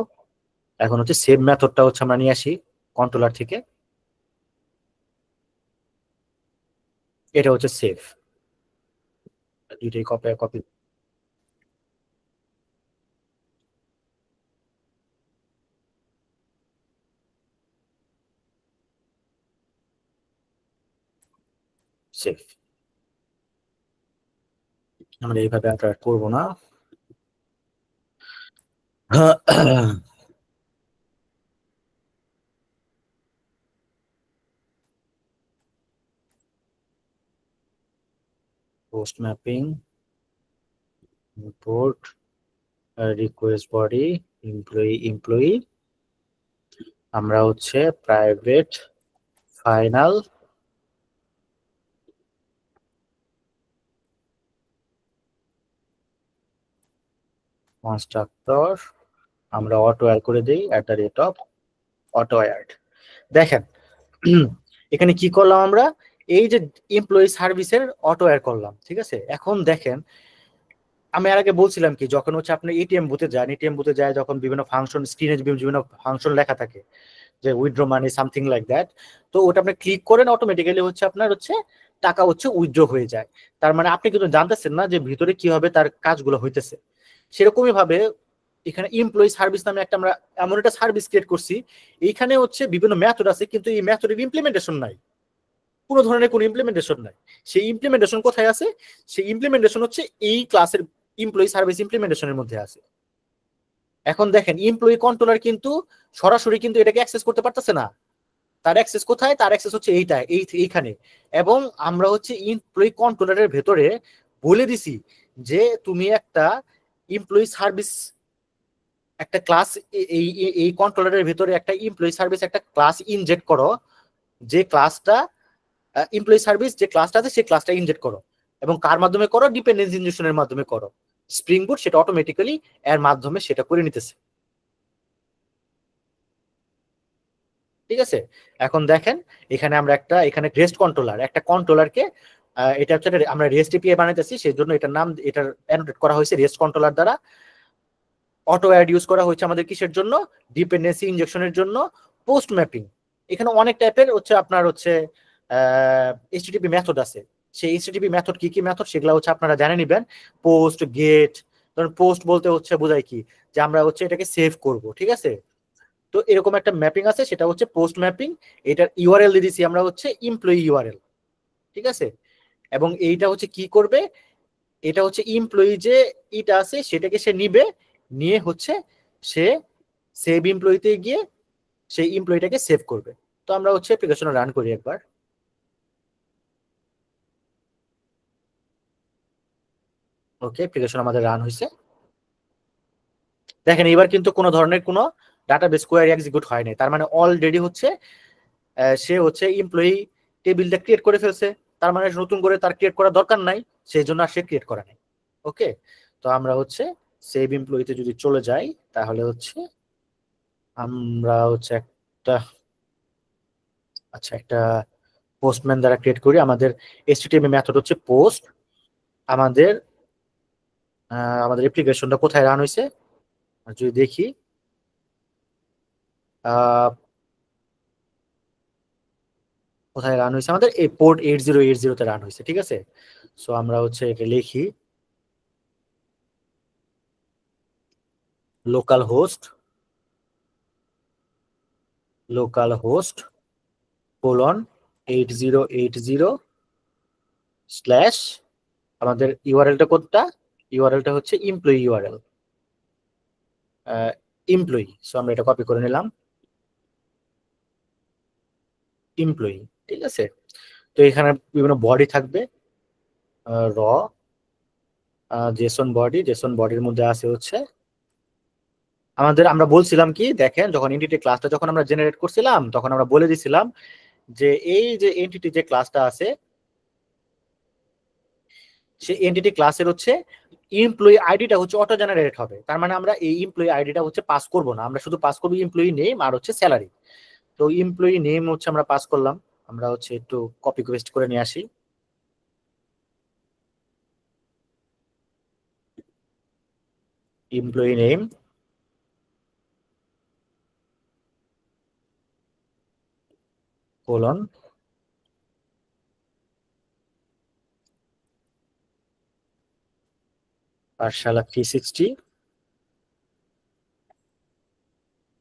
এখন হচ্ছে সেভ মেথডটা হচ্ছে আমরা নিয়ে আসি কন্ট্রোলার থেকে, এটা হচ্ছে সেভ, দুইটাই কপি কপি সেভ। আমরা এইভাবে আর করবো না। Post mapping, import request body, employee আমরা হচ্ছে প্রাইভেট ফাইনাল কনস্ট্রাক্টর, আমরা অটো অ্যাড করে দিই @ অটো অ্যাড। দেখেন এখানে কি করলাম আমরা, এই যে এমপ্লয়ি সার্ভিসের অটো অ্যাড করলাম, ঠিক আছে। এখন দেখেন আমি আর আগে বলছিলাম কি, যখন হচ্ছে আপনি এটিএম বুথে যান, এটিএম বুথে যায় যখন বিভিন্ন ফাংশন স্ক্রিনে বিভিন্ন ফাংশন লেখা থাকে যে withdraw money something like that, তো ওটা আপনি ক্লিক করেন অটোমেটিক্যালি হচ্ছে আপনার হচ্ছে টাকা হচ্ছে উইথড্র হয়ে যায়। তার মানে আপনি কিন্তু জানতেছেন না যে ভিতরে কিভাবে তার কাজগুলো হইতেছে। সেরকমই ভাবে এখানে এমপ্লয়ি সার্ভিস নামে একটা আমরা এমন একটা সার্ভিস ক্রিয়েট করছি, এইখানে হচ্ছে বিভিন্ন মেথড আছে কিন্তু এই মেথডের ইমপ্লিমেন্টেশন নাই, কোনো ধরনের কোনো ইমপ্লিমেন্টেশন নাই। সেই ইমপ্লিমেন্টেশন কোথায় আছে, সেই ইমপ্লিমেন্টেশন হচ্ছে এই ক্লাসের এমপ্লয়ি সার্ভিস ইমপ্লিমেন্টেশনের মধ্যে আছে। এখন দেখেন এমপ্লয়ি কন্ট্রোলার কিন্তু সরাসরি কিন্তু এটাকে অ্যাক্সেস করতে পারতেছে না, তার অ্যাক্সেস কোথায়, তার অ্যাক্সেস হচ্ছে এইখানে। এবং আমরা হচ্ছে এমপ্লয়ি কন্ট্রোলারের ভেতরে বলে দিছি যে তুমি একটা এমপ্লয়ি সার্ভিস একটা ক্লাস, এই এই কন্ট্রোলারের ভেতরে একটা এমপ্লয়ি সার্ভিস একটা ক্লাস ইনজেক্ট করো, যে ক্লাসটা এমপ্লয়ি সার্ভিস যে ক্লাসটা আছে সেই ক্লাসটা ইনজেক্ট করো, এবং কার মাধ্যমে করো, ডিপেন্ডেন্সি ইনজেকশনের মাধ্যমে করো। স্প্রিং বুট সেটা অটোমেটিক্যালি এর মাধ্যমে সেটা করে নিতেছে, ঠিক আছে। এখন দেখেন এখানে আমরা এখানে রেস্ট কন্ট্রোলার একটা কন্ট্রোলারকে এটা হচ্ছে আমরা রেস্ট এপিআই বানাইতেছি, সেই জন্য এটার নাম এটার অ্যানোটেট করা হয়েছে রেস্ট কন্ট্রোলার দ্বারা। অটো অ্যাড ইউজ করা হয়েছে আমাদের কিসের জন্য, ডিপেন্ডেন্সি ইনজেকশনের জন্য। পোস্ট ম্যাপিং, এখানে অনেক টাইপের হচ্ছে আপনার হচ্ছে এইচটিটিপি মেথড আছে, সেই এইচটিটিপি মেথড কি কি মেথড সেগুলো হচ্ছে আপনারা জেনে নেবেন। পোস্ট গেট, ধরুন পোস্ট বলতে হচ্ছে বোঝায় কি, যে আমরা হচ্ছে এটাকে সেভ করব, ঠিক আছে। তো এরকম একটা ম্যাপিং আছে, সেটা হচ্ছে পোস্ট ম্যাপিং। এটার ইউআরএল দিয়ে দিছি আমরা হচ্ছে এমপ্লয়ি ইউআরএল, ঠিক আছে। এবং এইটা হচ্ছে কি করবে, এটা হচ্ছে এমপ্লয়ি যে এটা আছে সেটাকে সে নিবে, নিয়ে হচ্ছে সে সেভ এমপ্লয়িতে গিয়ে সেই এমপ্লয়িটাকে সেভ করবে। তো আমরা হচ্ছে অ্যাপ্লিকেশন রান করি একবার। ওকে, অ্যাপ্লিকেশন আমাদের রান হয়েছে। দেখেন এবার কিন্তু কোনো ধরনের কোনো ডাটাবেস কোয়ারি এক্সিকিউট হয়নি, তার মানে অলরেডি হচ্ছে সে হচ্ছে এমপ্লয়ি টেবিলটা ক্রিয়েট করে ফেলছে, তার মানে নতুন করে তার ক্রিয়েট করার দরকার নাই, সেই জন্য আর সে ক্রিয়েট করা নেই। ওকে, তো আমরা হচ্ছে সেভ এমপ্লয়িতে যদি চলে যাই, তাহলে হচ্ছে আমরা হচ্ছে একটা পোস্টম্যান দ্বারা ক্রিয়েট করি। আমাদের এইচটিটিএমএল মেথড হচ্ছে পোস্ট। আমাদের আমাদের অ্যাপ্লিকেশনটা কোথায় রান হয়েছে যদি দেখি, কোথায় রান হয়েছে, আমাদের এই পোর্ট 8080 তে রান হয়েছে, ঠিক আছে। সো আমরা হচ্ছে এটা লিখি লোকাল হোস্ট কোলন 8080 স্ল্যাশ আমাদের ইউআরএলটা কোডটা ইউআরএলটা হচ্ছে এমপ্লয়ি ইউআরএল, এমপ্লয়ি। সো আমরা এটা কপি করে নিলাম, এমপ্লয়ি। ঠিক আছে, তো এখানে বিভিন্ন বডি থাকবে, র জেসন বডি, জেসন বডির মধ্যে আছে হচ্ছে আমরা বলছিলাম কি দেখেন, যখন এন্টিটি ক্লাসটা যখন আমরা জেনারেট করছিলাম তখন আমরা বলে দিছিলাম যে এই যে এন্টিটি যে ক্লাসটা আছে সেই এন্টিটি ক্লাসের হচ্ছে এমপ্লয়ি আইডিটা হচ্ছে অটো জেনারেট হবে। তার মানে আমরা এই এমপ্লয়ি আইডিটা হচ্ছে পাস করব না, আমরা শুধু পাস করবো এমপ্লয়ি নেম আর হচ্ছে স্যালারি। তো এমপ্লয়ি নেম হচ্ছে আমরা পাস করলাম, আমরা হচ্ছে একটু কপি পেস্ট করে নিয়ে আসি। এমপ্লয়ি নেম কোলন পাঠশালা 360,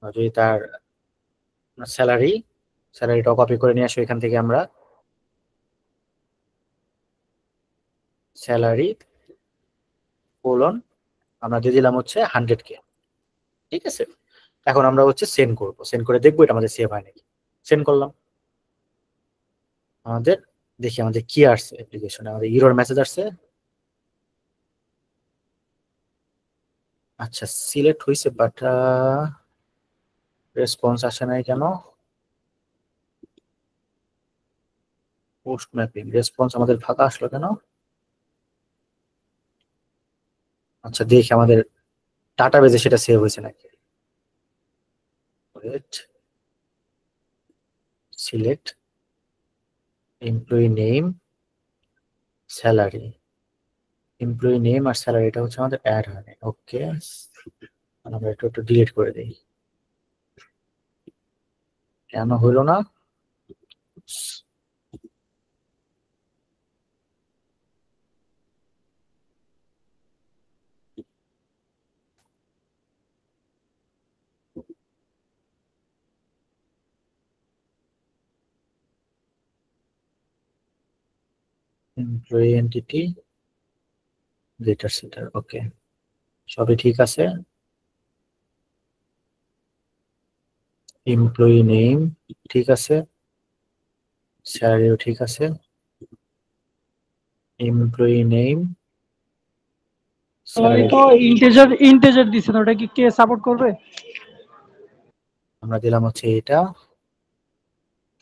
যদি তার স্যালারি, স্যালারিটা কপি করে নিয়ে আসো এখান থেকে আমরা, স্যালারি কোলন আমরা দিয়ে দিলাম হচ্ছে 100K। ঠিক আছে, এখন আমরা হচ্ছে সেন্ড করবো, সেন্ড করে দেখবো এটা আমাদের সেভ হয় নাকি। সেন্ড করলাম, আমাদের দেখি আমাদের কি আসছে অ্যাপ্লিকেশনে, আমাদের এরর মেসেজ আসছে। আচ্ছা সিলেক্ট হয়েছে বাট রেসপন্স আসে নাই কেন? পোস্ট ম্যাপিং রেসপন্স আমাদের ফাঁকা আসলো কেন? আচ্ছা দেখি আমাদের ডাটাবেজে সেটা সেভ হয়েছে নাকি। Select employee name salary, employee name আর স্যালারিটা হচ্ছে আমাদের অ্যাড হয়। ওকে, আমরা একটু একটু ডিলিট করে দিই, কেন হইলো না? এমপ্লয়ি এন্টিটি ডেটা সেটার, ওকে সবই ঠিক আছে। এমপ্লয়ি নেম ঠিক আছে, স্যালারিও ঠিক আছে। এমপ্লয়ি নেম স্যালারি স্যালারি তো ইন্টিজার ইন্টিজার দিছেন, ওটা কি কে সাপোর্ট করবে? আমরা দিলাম হচ্ছে এটা,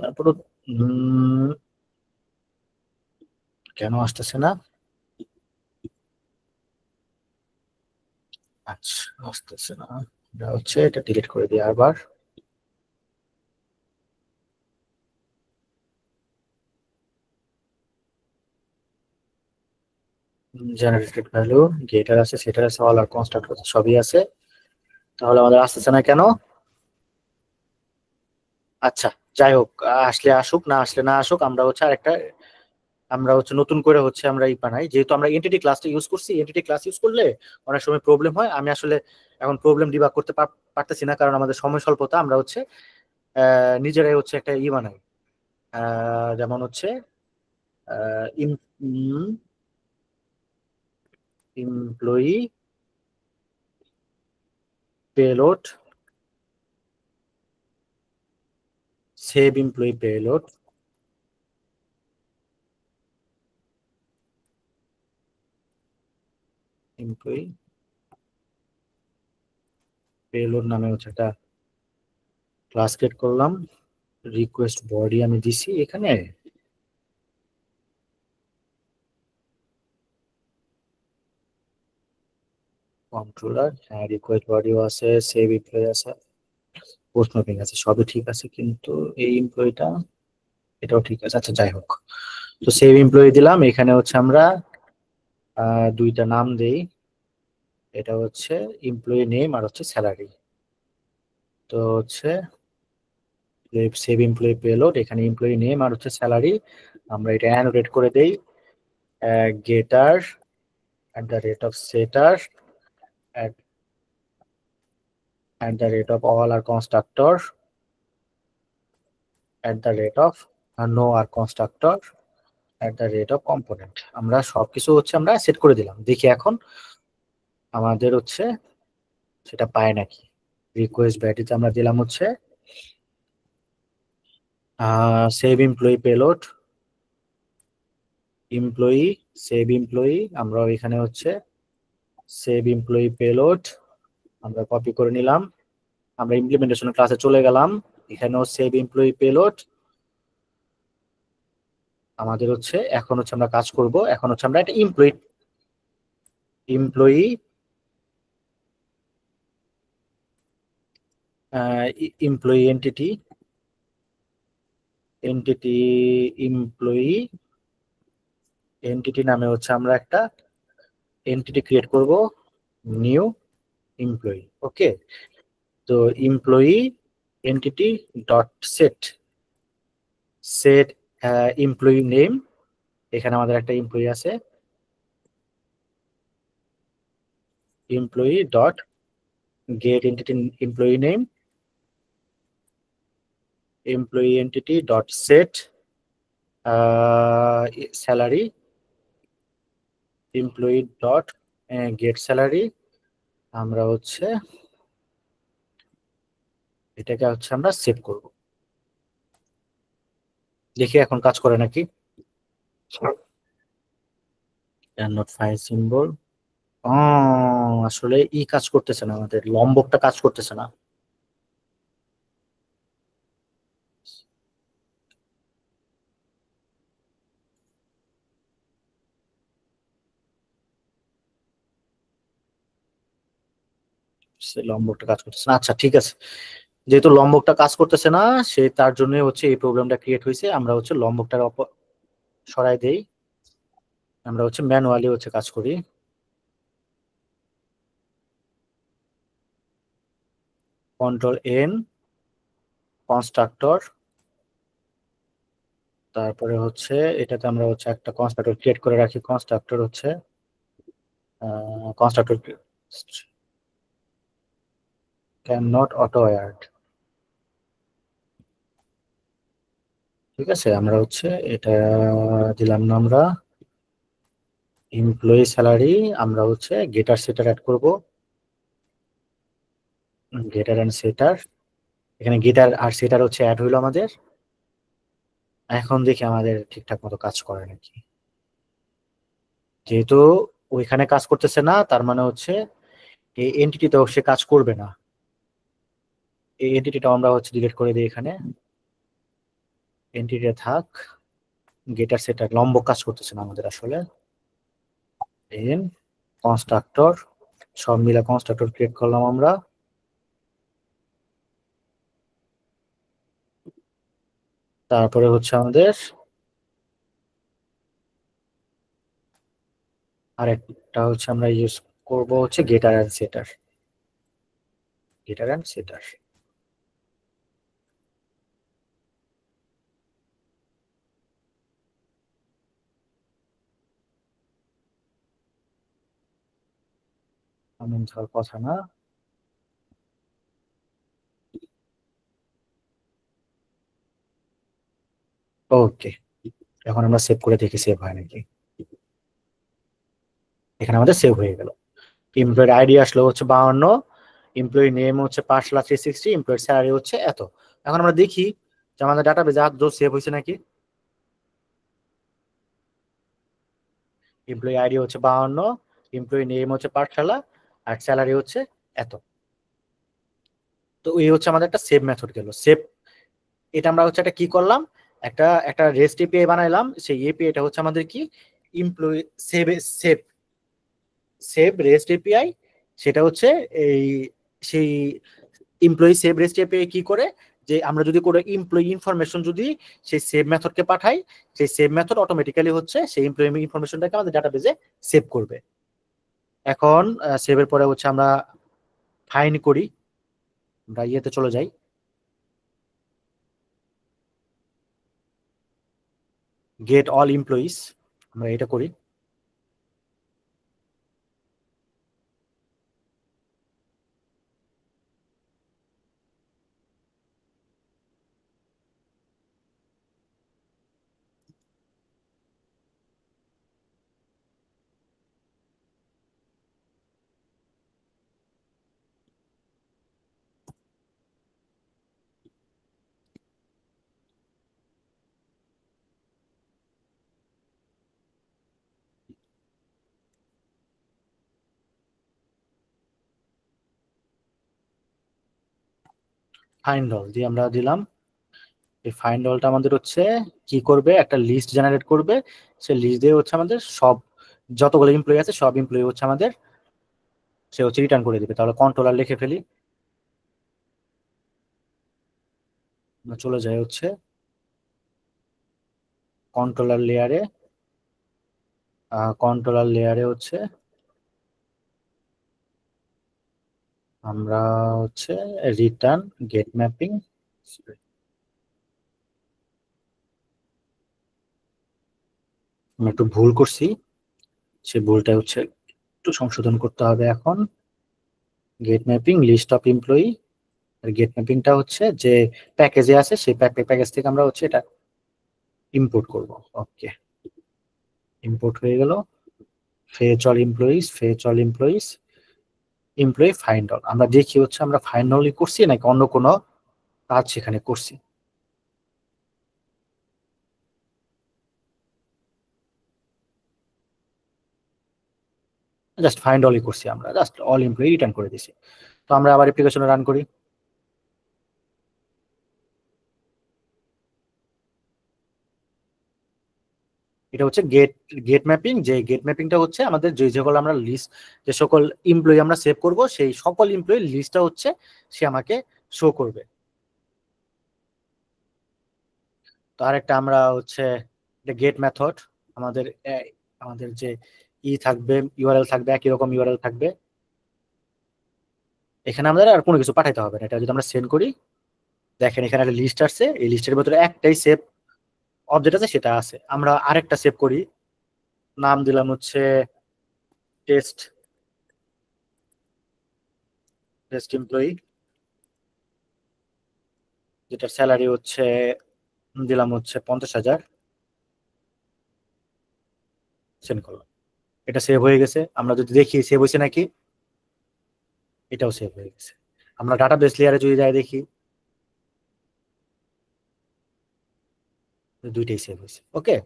তারপর কেন আসতেছে না? আচ্ছা আসতেছে না, এটা হচ্ছে এটা ডিলিট করে দিই আবার। জেনারেটেড ভ্যালু গেটার আছে, সেটার আছে, অল আর কনস্ট্রাক্টর সবই আছে, তাহলে আমাদের আসতেছে না কেন? আচ্ছা যাই হোক, আসলে আসুক না আসলে না আসুক, আমরা হচ্ছে আরেকটা, আমরা হচ্ছে নতুন করে হচ্ছে আমরা এই বানাই, যেহেতু আমরা এন্টিটি ক্লাসটা ইউজ করছি, এন্টিটি ক্লাস ইউজ করলে অনেক সময় প্রবলেম হয়। আমি আসলে এখন প্রবলেম ডিবাগ করতে পারতেছি না, কারণ আমাদের সময় স্বল্পতা। আমরা হচ্ছে নিজেরাই হচ্ছে একটা বানাই, যেমন হচ্ছে employee payload, save employee payload, employee payload নামে হচ্ছে একটা ক্লাস ক্রিয়েট করলাম। রিকোয়েস্ট বডি আমি দিছি এখানে, কন্ট্রোলার, হ্যাঁ রিকোয়েস্ট বডিও আছে, সেভ এমপ্লয়ি আছে, পোস্ট ম্যাপিং আছে, সবই ঠিক আছে, কিন্তু এই এমপ্লয়িটা এটাও ঠিক আছে। আচ্ছা যাই হোক, তো সেভ এমপ্লয়ি দিলাম, এখানে হচ্ছে আমরা দুইটা নাম দেই, এটা হচ্ছে এমপ্লয়ি নেম আর হচ্ছে স্যালারি। তো হচ্ছে সেভ এমপ্লয়ি পেলোড, এখানে এমপ্লয়ি নেম আর হচ্ছে স্যালারি, আমরা এটা অ্যানোটেট করে দেই, গেটার @setter @all our constructor @no our constructor @component। আমরা সবকিছু হচ্ছে আমরা সেট করে দিলাম, দেখি এখন আমাদের হচ্ছে সেটা পায় নাকি। রিকোয়েস্ট ভ্যালিডিতে আমরা দিলাম হচ্ছে save employee payload, employee save employee, আমরা এখানে হচ্ছে সেভ এমপ্লয়ি পেলোড আমরা কপি করে নিলাম, আমরা ইমপ্লিমেন্টেশন ক্লাসে চলে গেলাম, এখানেও সেভ এমপ্লয়ি পেলোড। আমাদের হচ্ছে এখন হচ্ছে আমরা কাজ করব, এখন হচ্ছে আমরা একটা employee employee employee entity entity employee entity নামে হচ্ছে আমরা একটা এন্টিটি ক্রিয়েট করব, নিউ এমপ্লয়ি। ওকে, তো employee entity dot set set employee name, এখানে আমাদের একটা এমপ্লয়ি আছে, employee dot gate entity employee name, employee entity dot set salary, employee dot get salary. আমরা হচ্ছে এটাকে হচ্ছে আমরা সেভ করব, দেখি এখন কাজ করে নাকি। নট ফাইল সিম্বল, আসলে ই কাজ করতেছে না, আমাদের লম্বকটা কাজ করতেছে না। সে লম্বকটা কাজ করতেছে না, আচ্ছা ঠিক আছে, যেহেতু লম্বকটা কাজ করতেছে না সে তার জন্য হচ্ছে এই প্রবলেমটা ক্রিয়েট হয়েছে। আমরা হচ্ছে লম্বকটা সরাই দেই, আমরা হচ্ছে ম্যানুয়ালি হচ্ছে কাজ করি। কন্ট্রোল এন কনস্ট্রাক্টর, তারপরে হচ্ছে এটাতে আমরা হচ্ছে একটা কনস্ট্রাক্টর ক্রিয়েট করে রাখি, কনস্ট্রাক্টর হচ্ছে constructor can not auto add. ঠিক আছে, আমরা হচ্ছে এটা দিলাম না, আমরা এমপ্লয়ি স্যালারি, আমরা হচ্ছে গেটার সেটার অ্যাড করব, গেটার এন্ড সেটার, এখানে গেটার আর সেটার হচ্ছে অ্যাড হইলো আমাদের। এখন দেখি আমাদের ঠিকঠাক মতো কাজ করে নাকি। যেহেতু ওইখানে কাজ করতেছে না তার মানে হচ্ছে এই এন্টিটিতেও সে কাজ করবে না, এই এন্টিটিটাও আমরা হচ্ছে ডিলিট করে দিই, এখানে এন্টিটিতে থাক, গেটার সেটার লম্ব কাজ করতেছে না আমাদের আসলে। এন কনস্ট্রাক্টর, সব মিলা কনস্ট্রাক্টর ক্রিয়েট করলাম আমরা, তারপরে হচ্ছে আমাদের আরেকটা হচ্ছে আমরা ইউজ করব হচ্ছে গেটার এন্ড সেটার, গেটার এন্ড সেটার। এমন ধর কথা না। ওকে, এখন আমরা সেভ করে দেখি সেভ হয় নাকি। এখানে আমাদের সেভ হয়ে গেল, এমপ্লয়ের আইডি আসলো হচ্ছে 52, এমপ্লয়ি নেম হচ্ছে 5,03,60, এমপ্লয়ের স্যালারি হচ্ছে এত। এখন আমরা দেখি যে আমাদের ডাটাবেজে আদৌ সেভ হয়েছে নাকি। এমপ্লয়ি আইডি হচ্ছে 52, এমপ্লয়ি নেম হচ্ছে পাঠশালা, আর স্যালারি হচ্ছে এত। তো এই হচ্ছে আমাদের একটা সেভ মেথড গেল। সেভ, এটা আমরা হচ্ছে একটা কি করলাম, একটা একটা রেস্ট এপিআই বানাইলাম, সেই এপিআইটা হচ্ছে আমাদের কি employee save save save rest API, সেটা হচ্ছে এই সেই এমপ্লয়ি সেভ রেস্ট এপিআই কি করে, যে আমরা যদি কোনো এমপ্লয়ি ইনফরমেশন যদি সেই সেভ মেথডকে পাঠাই, সেই সেভ মেথড অটোমেটিক্যালি হচ্ছে সেই এমপ্লয়ি ইনফরমেশনটাকে আমাদের ডাটাবেজে সেভ করবে। এখন সেভের পরে হচ্ছে আমরা ফাইন করি, আমরা ইয়েতে চলে যাই, গেট অল এমপ্লয়িজ, আমরা এটা করি। ফাইন্ড অল দিয়ে আমরা দিলাম। এই ফাইন্ড অলটা আমাদের হচ্ছে কি করবে, একটা লিস্ট জেনারেট করবে। সেই লিস্ট দিয়ে হচ্ছে আমাদের সব যতগুলো এমপ্লয়ি আছে সব এমপ্লয়ি হচ্ছে আমাদের সে হচ্ছে রিটার্ন করে দিবে। তাহলে কন্ট্রোলার লিখে ফেলি, আমরা চলে যাই হচ্ছে কন্ট্রোলার লেয়ারে। কন্ট্রোলার লেয়ারে হচ্ছে আমরা হচ্ছে রিটার্ন গেট ম্যাপিং, আমরা একটু ভুল করছি, সে ভুলটা হচ্ছে একটু সংশোধন করতে হবে এখন। Get mapping list of employee, আর গেট ম্যাপিংটা হচ্ছে যে প্যাকেজে আছে সেই প্যাকেজ থেকে আমরা হচ্ছে এটা ইম্পোর্ট করব। ওকে, ইম্পোর্ট হয়ে গেল। Fetch all employees employee find all. আমরা দেখি হচ্ছে আমরা ফাইন্ড অলই করছি নাকি অন্য কোনো কাজ সেখানে করছি। জাস্ট ফাইন্ড অলই করছি, আমরা জাস্ট অল এমপ্লয়ি রিটার্ন করে দিছি। তো আমরা আবার অ্যাপ্লিকেশন রান করি। এটা হচ্ছে গেট গেট ম্যাপিং, যে গেট ম্যাপিংটা হচ্ছে আমাদের যে সকল আমরা লিস্ট, যে সকল এমপ্লয়ি আমরা সেভ করব সেই সকল এমপ্লয়ির লিস্টটা হচ্ছে সে আমাকে শো করবে। তো আরেকটা আমরা হচ্ছে গেট মেথড, আমাদের আমাদের যে থাকবে ইউআরএল থাকবে, একই রকম ইউআরএল থাকবে। এখানে আমাদের আর কোনো কিছু পাঠাইতে হবে না। এটা যদি আমরা সেন্ড করি, দেখেন এখানে একটা লিস্ট আসছে, এই লিস্টের ভিতরে একটাই সেভ অবজেক্ট আছে, সেটা আছে। আমরা আরেকটা সেভ করি, নাম দিলাম হচ্ছে টেস্ট টেস্ট এমপ্লয়ি, যেটার স্যালারি হচ্ছে দিলাম হচ্ছে 50,000, সেন্ড করলাম। এটা সেভ হয়ে গেছে। আমরা যদি দেখি সেভ হয়েছে নাকি, এটাও সেভ হয়ে গেছে। আমরা ডাটাবেস লেয়ারে যদি যাই দেখি, দুইটাই সেভ হয়েছে। ওকে,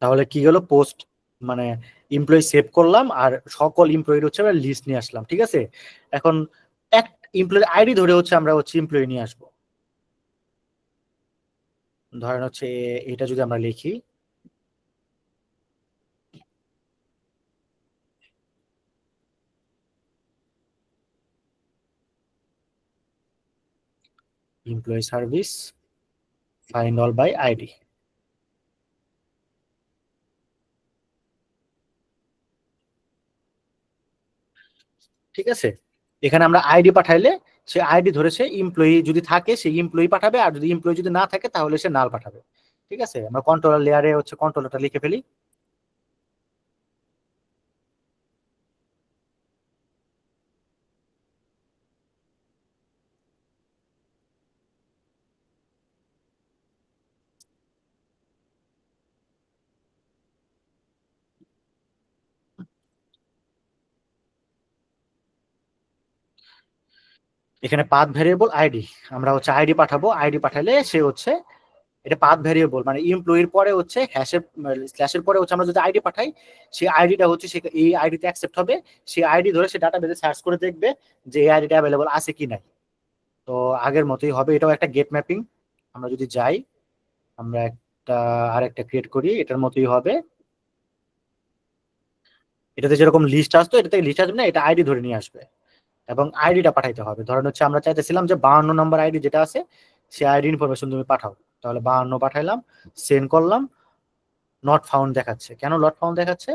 তাহলে কি হলো, পোস্ট মানে এমপ্লয়ি সেভ করলাম আর সকল এমপ্লয়ির হচ্ছে আমরা লিস্ট নিয়ে আসলাম। ঠিক আছে, এখন এক এমপ্লয়ি আইডি ধরে হচ্ছে আমরা হচ্ছে এমপ্লয়ি নিয়ে আসবো। ধরেন হচ্ছে এটা যদি আমরা লিখি employee service find all by ID, ঠিক আছে। এখানে আমরা আইডি পাঠাইলে সে আইডি ধরেছে এমপ্লয়ি যদি থাকে সেই এমপ্লয়ি পাঠাবে, আর যদি এমপ্লয়ি যদি না থাকে তাহলে সে নাল পাঠাবে। ঠিক আছে, আমরা কন্ট্রোলার লেয়ারে হচ্ছে কন্ট্রোলারটা লিখে ফেলি। এখানে পাথ ভ্যারিয়েবল আইডি, আমরা হচ্ছে আইডি পাঠাবো, আইডি পাঠালে সে হচ্ছে এটা পাথ ভ্যারিয়েবল মানে এমপ্লয়ির পরে হচ্ছে হ্যাশের স্ল্যাশের পরে হচ্ছে আমরা যদি আইডি পাঠাই, সেই আইডিটা হচ্ছে সে এই আইডিতে অ্যাকসেপ্ট হবে। সেই আইডি ধরে সে ডাটাবেসে সার্চ করে দেখবে যে এই আইডিটা অ্যাভেলেবল আছে কি নাই। তো আগের মতোই হবে, এটাও একটা গেট ম্যাপিং। আমরা যদি যাই, আমরা একটা আরেকটা ক্রিয়েট করি, এটার মতোই হবে। এটাতে যেরকম লিস্ট আসতো এটা থেকে লিস্ট আসবে না, এটা আইডি ধরে নিয়ে আসবে এবং আইডিটা পাঠাইতে হবে। ধরেন হচ্ছে আমরা চাইতেছিলাম যে 52 নম্বর আইডি যেটা আছে সেই আইডি ইনফরমেশন তুমি পাঠাও, তাহলে 52 পাঠাইলাম, সেন্ড করলাম। নট ফাউন্ড দেখাচ্ছে, কেন নট ফাউন্ড দেখাচ্ছে?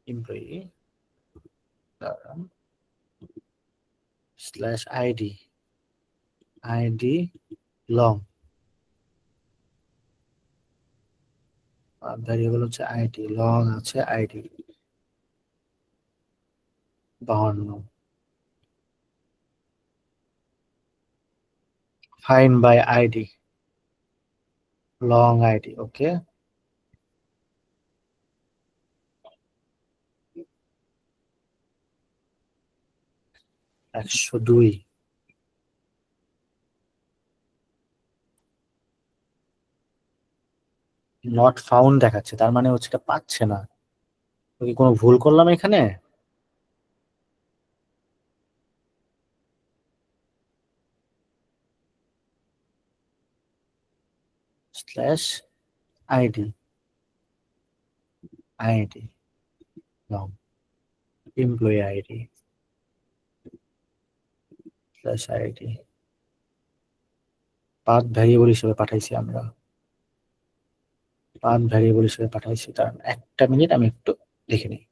Employee slash ID, ID long, variable হচ্ছে আইডি লং আছে, ID 52, find by ID long ID. Okay, 102 not found দেখাচ্ছে, তার মানে হচ্ছে এটা পাচ্ছে না। কি কোনো ভুল করলাম এখানে? Slash ID ID long employee ID slash ID path variable হিসেবে পাঠাইছি আমরা। পাথ ভ্যারিয়েবল হিসেবে পাঠাইছি, কারণ একটা মিনিট আমি একটু দেখে নিই।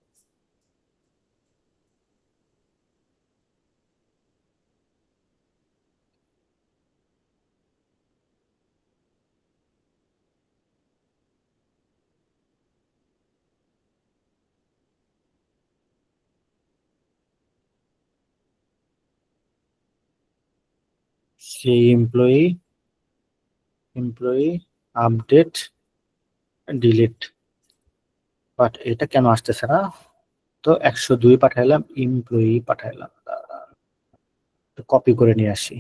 সেই এমপ্লয়ি আপডেট ডিলিট, বাট এটা কেন আসতেছে না? তো 102 পাঠাইলাম, এমপ্লয়ি পাঠাইলাম, কপি করে নিয়ে আসি।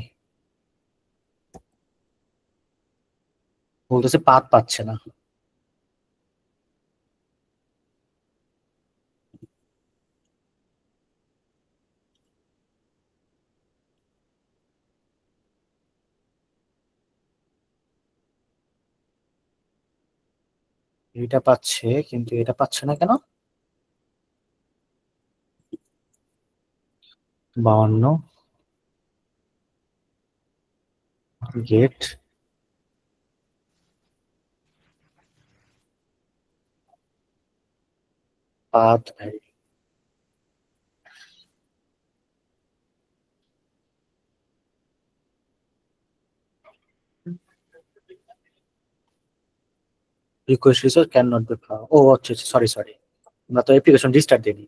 বলতেছে পাথ পাচ্ছে না। এটা পাচ্ছে কিন্তু এটা পাচ্ছে না কেন? 52 get path request resource can not be found. ও আচ্ছা আচ্ছা, সরি সরি, আমরা তো অ্যাপ্লিকেশন রিস্টার্ট দিইনি।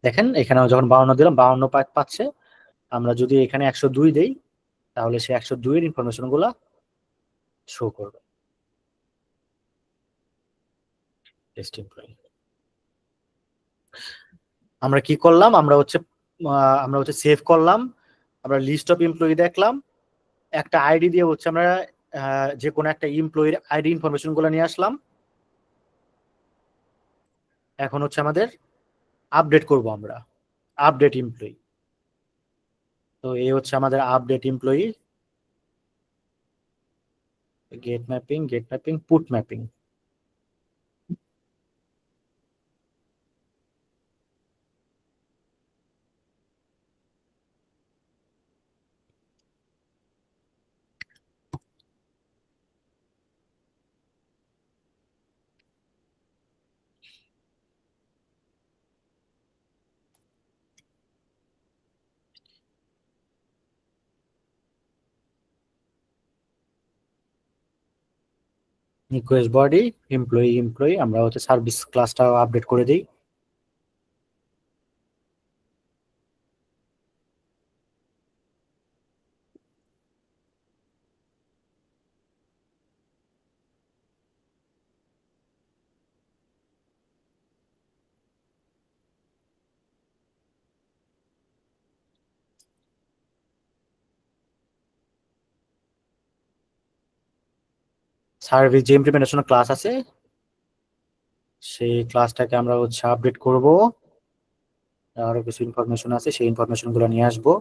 দেখেন এখানে যখন 52 দিলাম 52 পাচ্ছে। আমরা যদি এখানে 102 দেই তাহলে সে 102 এর ইনফরমেশন গুলা শো করবে। টেস্ট এমপ্লয়ি আমরা কি করলাম, আমরা হচ্ছে সেভ করলাম, আমরা লিস্ট অফ এমপ্লয়ি দেখলাম, একটা আইডি দিয়ে হচ্ছে আমরা যে কোনো একটা এমপ্লয়ির আইডি ইনফরমেশন গুলো নিয়ে আসলাম। এখন হচ্ছে আমাদের আপডেট করব আমরা, আপডেট এমপ্লয়ি। তো এই হচ্ছে আমাদের update employee, get mapping put mapping. Request body employee আমরা হচ্ছে সার্ভিস ক্লাসটা আপডেট করে দিই। সার্ভিস যে ইমপ্লিমেন্টেশন ক্লাস আছে সেই ক্লাসটাকে আমরা হচ্ছে আপডেট করব। আরো কিছু ইনফরমেশন আছে, সেই ইনফরমেশন গুলো নিয়ে আসবো।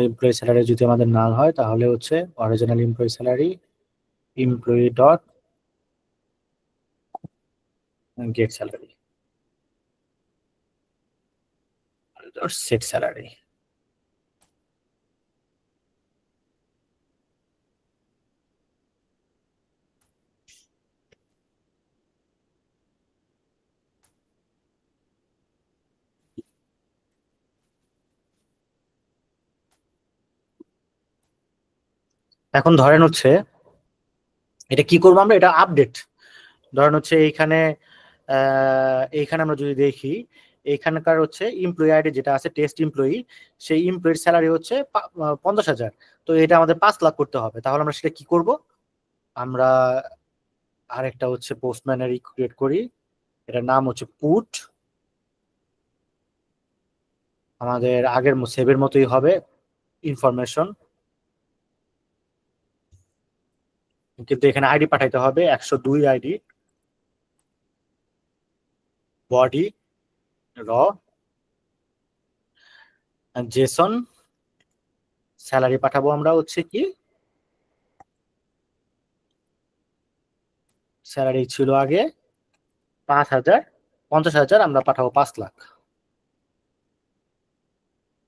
এমপ্লয়ি স্যালারি যদি আমাদের নাল হয় তাহলে হচ্ছে original employee salary employee dot get salary dot set salary. এখন ধরেন হচ্ছে এটা কি করবো আমরা, এটা আপডেট। ধরেন হচ্ছে এইখানে আমরা যদি দেখি, এইখানকার হচ্ছে এমপ্লয়ি আইডি যেটা আছে টেস্ট এমপ্লয়ি, সেই এমপ্লয়ির স্যালারি হচ্ছে 50,000। তো এটা আমাদের 5 লাখ করতে হবে। তাহলে আমরা সেটা কি করব, আমরা আরেকটা হচ্ছে পোস্টম্যানের ক্রিয়েট করি, এটার নাম হচ্ছে পুট, আমাদের আগের সেভের মতোই হবে ইনফরমেশন, কিন্তু এখানে আইডি পাঠাইতে হবে 102 আইডি, বডি র জেসন, স্যালারি পাঠাবো আমরা হচ্ছে কি, স্যালারি ছিল আগে 5,000, 50,000, আমরা পাঠাবো 5 লাখ।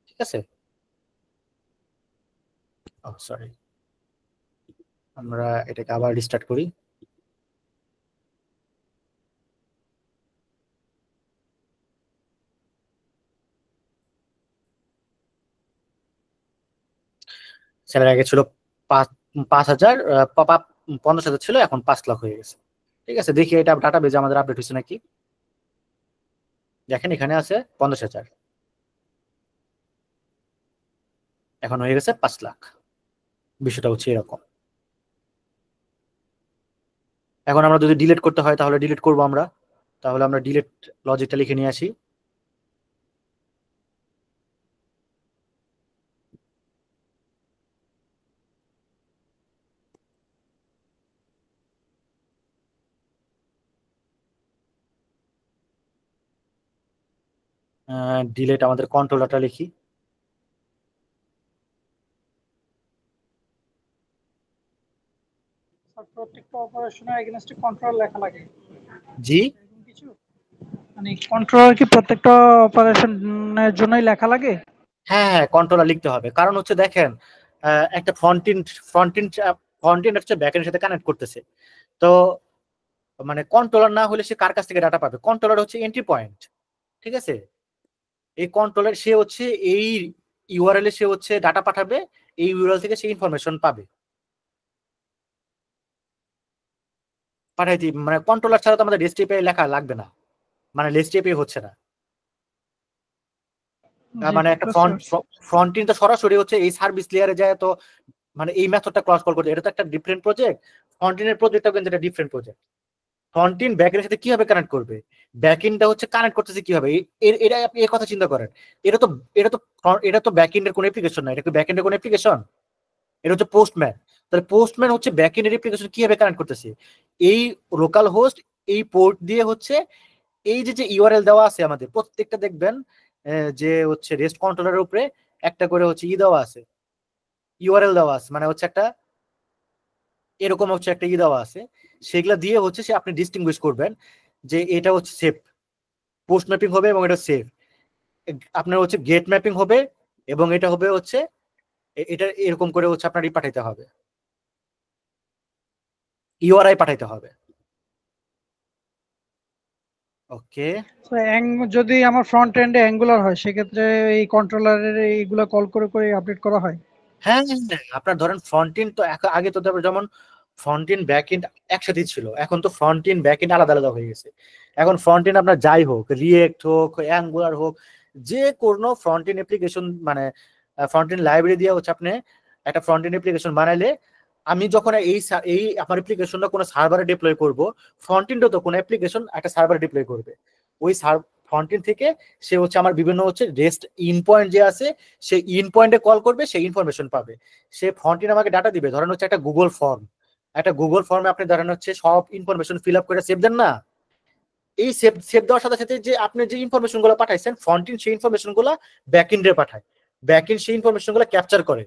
ঠিক আছে, সরি, আমরা এটাকে আবার রিস্টার্ট করি। স্যালারি আগে ছিল 5,000, 50,000 ছিল, এখন 5 লাখ হয়ে গেছে। ঠিক আছে, দেখি এটা ডাটা বেজে আমাদের আপডেট হয়েছে নাকি। দেখেন এখানে আছে 50,000, এখন হয়ে গেছে 5 লাখ। বিষয়টা হচ্ছে এরকম। এখন আমরা যদি ডিলিট করতে হয় তাহলে ডিলিট করবো আমরা, তাহলে আমরা ডিলিট লজিকটা লিখে নিয়ে আসি। ডিলিট আমাদের কন্ট্রোলারটা লিখি। প্রত্যেকটা অপারেশনের এগেইনস্টে কন্ট্রোল লেখা লাগে জি, এরকম কিছু, মানে কন্ট্রোল কি প্রত্যেকটা অপারেশনের জন্যই লেখা লাগে? হ্যাঁ হ্যাঁ, কন্ট্রোলার লিখতে হবে, কারণ হচ্ছে দেখেন একটা ফ্রন্ট এন্ড হচ্ছে ব্যাক এন্ডের সাথে কানেক্ট করতেছে। তো মানে কন্ট্রোলার না হলে সে কার কাছ থেকে ডাটা পাবে? কন্ট্রোলার হচ্ছে এন্ট্রি পয়েন্ট। ঠিক আছে, এই কন্ট্রোলার সে হচ্ছে এই ইউআরএল এ সে হচ্ছে ডাটা পাঠাবে, এই ইউআরএল থেকে সে ইনফরমেশন পাবে। পাঠাইতে মানে কন্ট্রোলার ছাড়া তো আমাদের রেস্ট এপিআই লেখা লাগবে না, মানে রেস্ট এপিআই হচ্ছে না। জি, মানে একটা বুঝতে পারছি। ফ্রন্ট এন্ড তো সরাসরি হচ্ছে এই সার্ভিস লেয়ারে যায়, তো মানে এই মেথডটা ক্রস কল করছে, এটা তো একটা ডিফারেন্ট প্রজেক্ট। ফ্রন্ট এন্ডের প্রজেক্টটা কিন্তু একটা different project. Front end back এন্ডের সাথে কিভাবে কানেক্ট করবে, ব্যাক এন্ডটা হচ্ছে কানেক্ট করতেছে কিভাবে, এটা আপনি এই কথা চিন্তা করেন। এটা তো এটা তো এটা তো ব্যাক এন্ডের কোনো অ্যাপ্লিকেশন না, এটা কি ব্যাক এন্ডের কোনো অ্যাপ্লিকেশন? এটা হচ্ছে পোস্টম্যান। তাহলে পোস্টম্যান হচ্ছে ব্যাক এন্ডের অ্যাপ্লিকেশন কিভাবে কানেক্ট করতেছে, এই লোকাল হোস্ট, এই পোর্ট দিয়ে হচ্ছে এই যে ইউআরএল দেওয়া আছে আমাদের প্রত্যেকটা দেখবেন যে হচ্ছে রেস্ট কন্ট্রোলারের উপরে একটা করে হচ্ছে দেওয়া আছে, ইউআরএল দেওয়া আছে, মানে হচ্ছে একটা এরকম হচ্ছে একটা দেওয়া আছে। সেগুলা দিয়ে হচ্ছে সে আপনি ডিস্টিংগুইশ করবেন যে এটা হচ্ছে সেফ, পোস্ট ম্যাপিং হবে এবং এটা সেফ। আপনার হচ্ছে গেট ম্যাপিং হবে এবং এটা হবে হচ্ছে এটা এরকম করে হচ্ছে আপনার পাঠাইতে হবে, ইউআরআই পাঠাইতে হবে। ওকে, তো যদি আমার ফ্রন্ট এন্ডে অ্যাঙ্গুলার হয় সেক্ষেত্রে এই কন্ট্রোলারের এইগুলা কল করে করে আপডেট করা হয়? হ্যাঁ হ্যাঁ, হ্যাঁ, আপনার ধরেন ফ্রন্ট এন্ড তো আগে তো যেমন ফ্রন্ট এন্ড ব্যাক এন্ড একসাথে ছিল, এখন তো ফ্রন্ট এন্ড ব্যাক এন্ড আলাদা আলাদা হয়ে গেছে। এখন ফ্রন্ট এন্ড আপনার যাই হোক, রিয়েক্ট হোক, অ্যাঙ্গুলার হোক, যে কোনো ফ্রন্ট এন্ড অ্যাপ্লিকেশন মানে ফ্রন্ট এন্ড লাইব্রেরি দিয়ে হচ্ছে আপনি একটা ফ্রন্ট এন্ড অ্যাপ্লিকেশন বানাইলে, আমি যখন এই আমার অ্যাপ্লিকেশনটা কোনো সার্ভারে ডিপ্লয় করব, ফ্রন্ট এন্ডও তো কোনো অ্যাপ্লিকেশন একটা সার্ভারে ডিপ্লয় করবে, ওই ফ্রন্ট এন্ড থেকে সে হচ্ছে আমার বিভিন্ন হচ্ছে রেস্ট ইন পয়েন্ট যে আছে, সেই ইন পয়েন্টে কল করবে, সেই ইনফরমেশন পাবে। সে ফ্রন্ট এন্ড আমাকে ডাটা দিবে, ধরেন হচ্ছে একটা গুগল ফর্মে আপনি ধরেন হচ্ছে সব ইনফরমেশন ফিল আপ করে সেভ দেন না, এই সেভ সেভ দেওয়ার সাথে সাথে যে আপনি যে ইনফরমেশন গুলো পাঠাইছেন ফ্রন্ট এন্ড সেই ইনফরমেশন গুলো ব্যাক এন্ডে পাঠায়, ব্যাক এন্ড সেই ইনফরমেশন গুলো ক্যাপচার করে।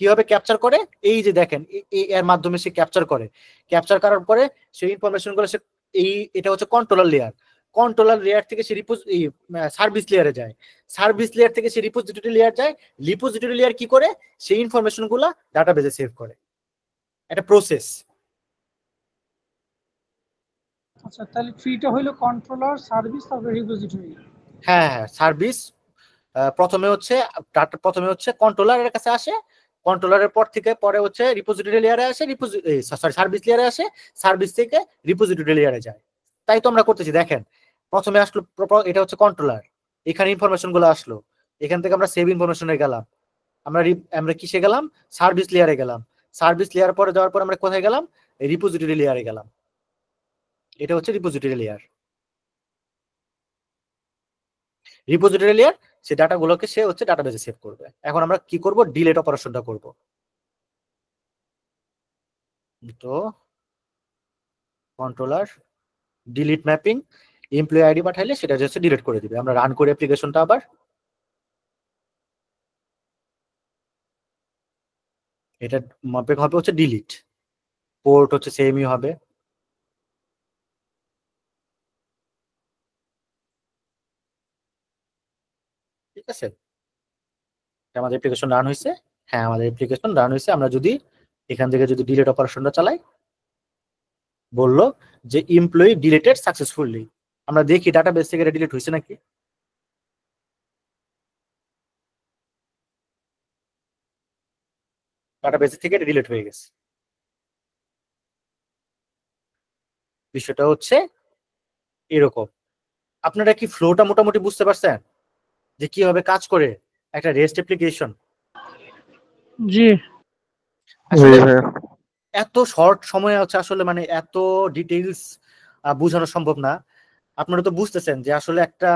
কিভাবে ক্যাপচার করে, এই যে দেখেন এর মাধ্যমে সে ক্যাপচার করে, ক্যাপচার করার পরে সেই ইনফরমেশন গুলো সে এটা হচ্ছে কন্ট্রোলার লেয়ার, কন্ট্রোলার লেয়ার থেকে সে সার্ভিস লেয়ারে যায়, সার্ভিস লেয়ার থেকে সে রিপোজিটরি লেয়ার যায়, রিপোজিটরি লেয়ার কি করে, সেই ইনফরমেশন গুলা ডাটাবেজে সেভ করে, একটা প্রসেস। আচ্ছা, তাহলে ট্রিটা হইলো কন্ট্রোলার, সার্ভিস, তারপর রিপোজিটরি। হ্যাঁ হ্যাঁ, সার্ভিস প্রথমে হচ্ছে কন্ট্রোলারের কাছে আসে, কন্ট্রোলারের পর থেকে পরে হচ্ছে রিপোজিটরি লেয়ারে আসে, সরি সার্ভিস লেয়ারে আসে, সার্ভিস থেকে রিপোজিটরি লেয়ারে যায়। তাই তো আমরা করতেছি। দেখেন প্রথমে আসলো এটা হচ্ছে কন্ট্রোলার, এখানে ইনফরমেশন গুলো আসলো, এখান থেকে আমরা সেভ ইনফরমেশনে গেলাম, আমরা কিসে গেলাম, সার্ভিস লেয়ারে গেলাম, সার্ভিস লেয়ার পরে যাওয়ার পর আমরা কোথায় গেলাম, রিপোজিটরি লেয়ারে গেলাম। এটা হচ্ছে রিপোজিটরি লেয়ার। রিপোজিটরি লেয়ার সে ডাটাগুলোকে সে হচ্ছে ডাটাবেসে সেভ করবে। এখন আমরা কি করব, ডিলিট অপারেশনটা করব। তো controller delete mapping, employee ID পাঠাইলে সেটা হচ্ছে ডিলিট করে দিবে। আমরা রান করি অ্যাপ্লিকেশনটা আবার, এটা ম্যাপিং হবে হচ্ছে ডিলিট, পোর্ট হচ্ছে সেমই হবে। ঠিক আছে, আমাদের অ্যাপ্লিকেশন রান হয়েছে। হ্যাঁ আমাদের অ্যাপ্লিকেশন রান হয়েছে। আমরা যদি এখান থেকে যদি ডিলিট অপারেশনটা চালাই, বললো যে এমপ্লয়ি ডিলিটেড সাকসেসফুলি। আমরা দেখি ডাটাবেস থেকে ডিলিট হয়েছে নাকি। ডাটাবেস থেকে ডিলিট হয়ে গেছে। বিষয়টা হচ্ছে এরকম। আপনারা কি ফ্লোটা মোটামুটি বুঝতে পারছেন যে কিভাবে কাজ করে একটা রেস্ট অ্যাপ্লিকেশন? জি আসলে এত শর্ট সময়ে হচ্ছে আসলে মানে এত ডিটেইলস বোঝানো সম্ভব না। আপনারা তো বুঝতেছেন যে আসলে একটা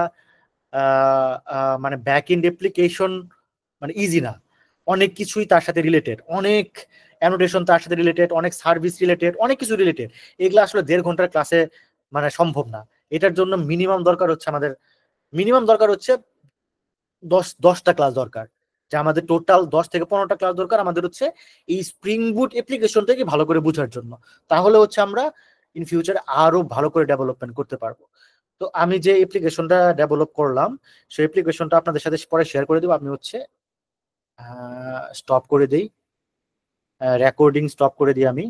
মানে ব্যাক এন্ড অ্যাপ্লিকেশন মানে ইজি না, অনেক কিছুই তার সাথে রিলেটেড, অনেক অ্যানোটেশন তার সাথে রিলেটেড, অনেক সার্ভিস রিলেটেড, অনেক কিছু রিলেটেড। এগুলো আসলে 1.5 ঘন্টার ক্লাসে মানে সম্ভব না। এটার জন্য মিনিমাম দরকার হচ্ছে আমাদের, মিনিমাম দরকার হচ্ছে 10টা ক্লাস দরকার, যে আমাদের টোটাল 10 থেকে 15টা ক্লাস দরকার আমাদের হচ্ছে এই স্প্রিং বুট অ্যাপ্লিকেশনটাকে ভালো করে বোঝার জন্য। তাহলে হচ্ছে আমরা ইন ফিউচার আরো ভালো করে ডেভেলপমেন্ট করতে পারবো। তো আমি যে অ্যাপ্লিকেশনটা ডেভেলপ করলাম সেই অ্যাপ্লিকেশনটা আপনাদের সাথে পরে শেয়ার করে দেবো। আমি হচ্ছে স্টপ করে দিই, রেকর্ডিং স্টপ করে দিই আমি।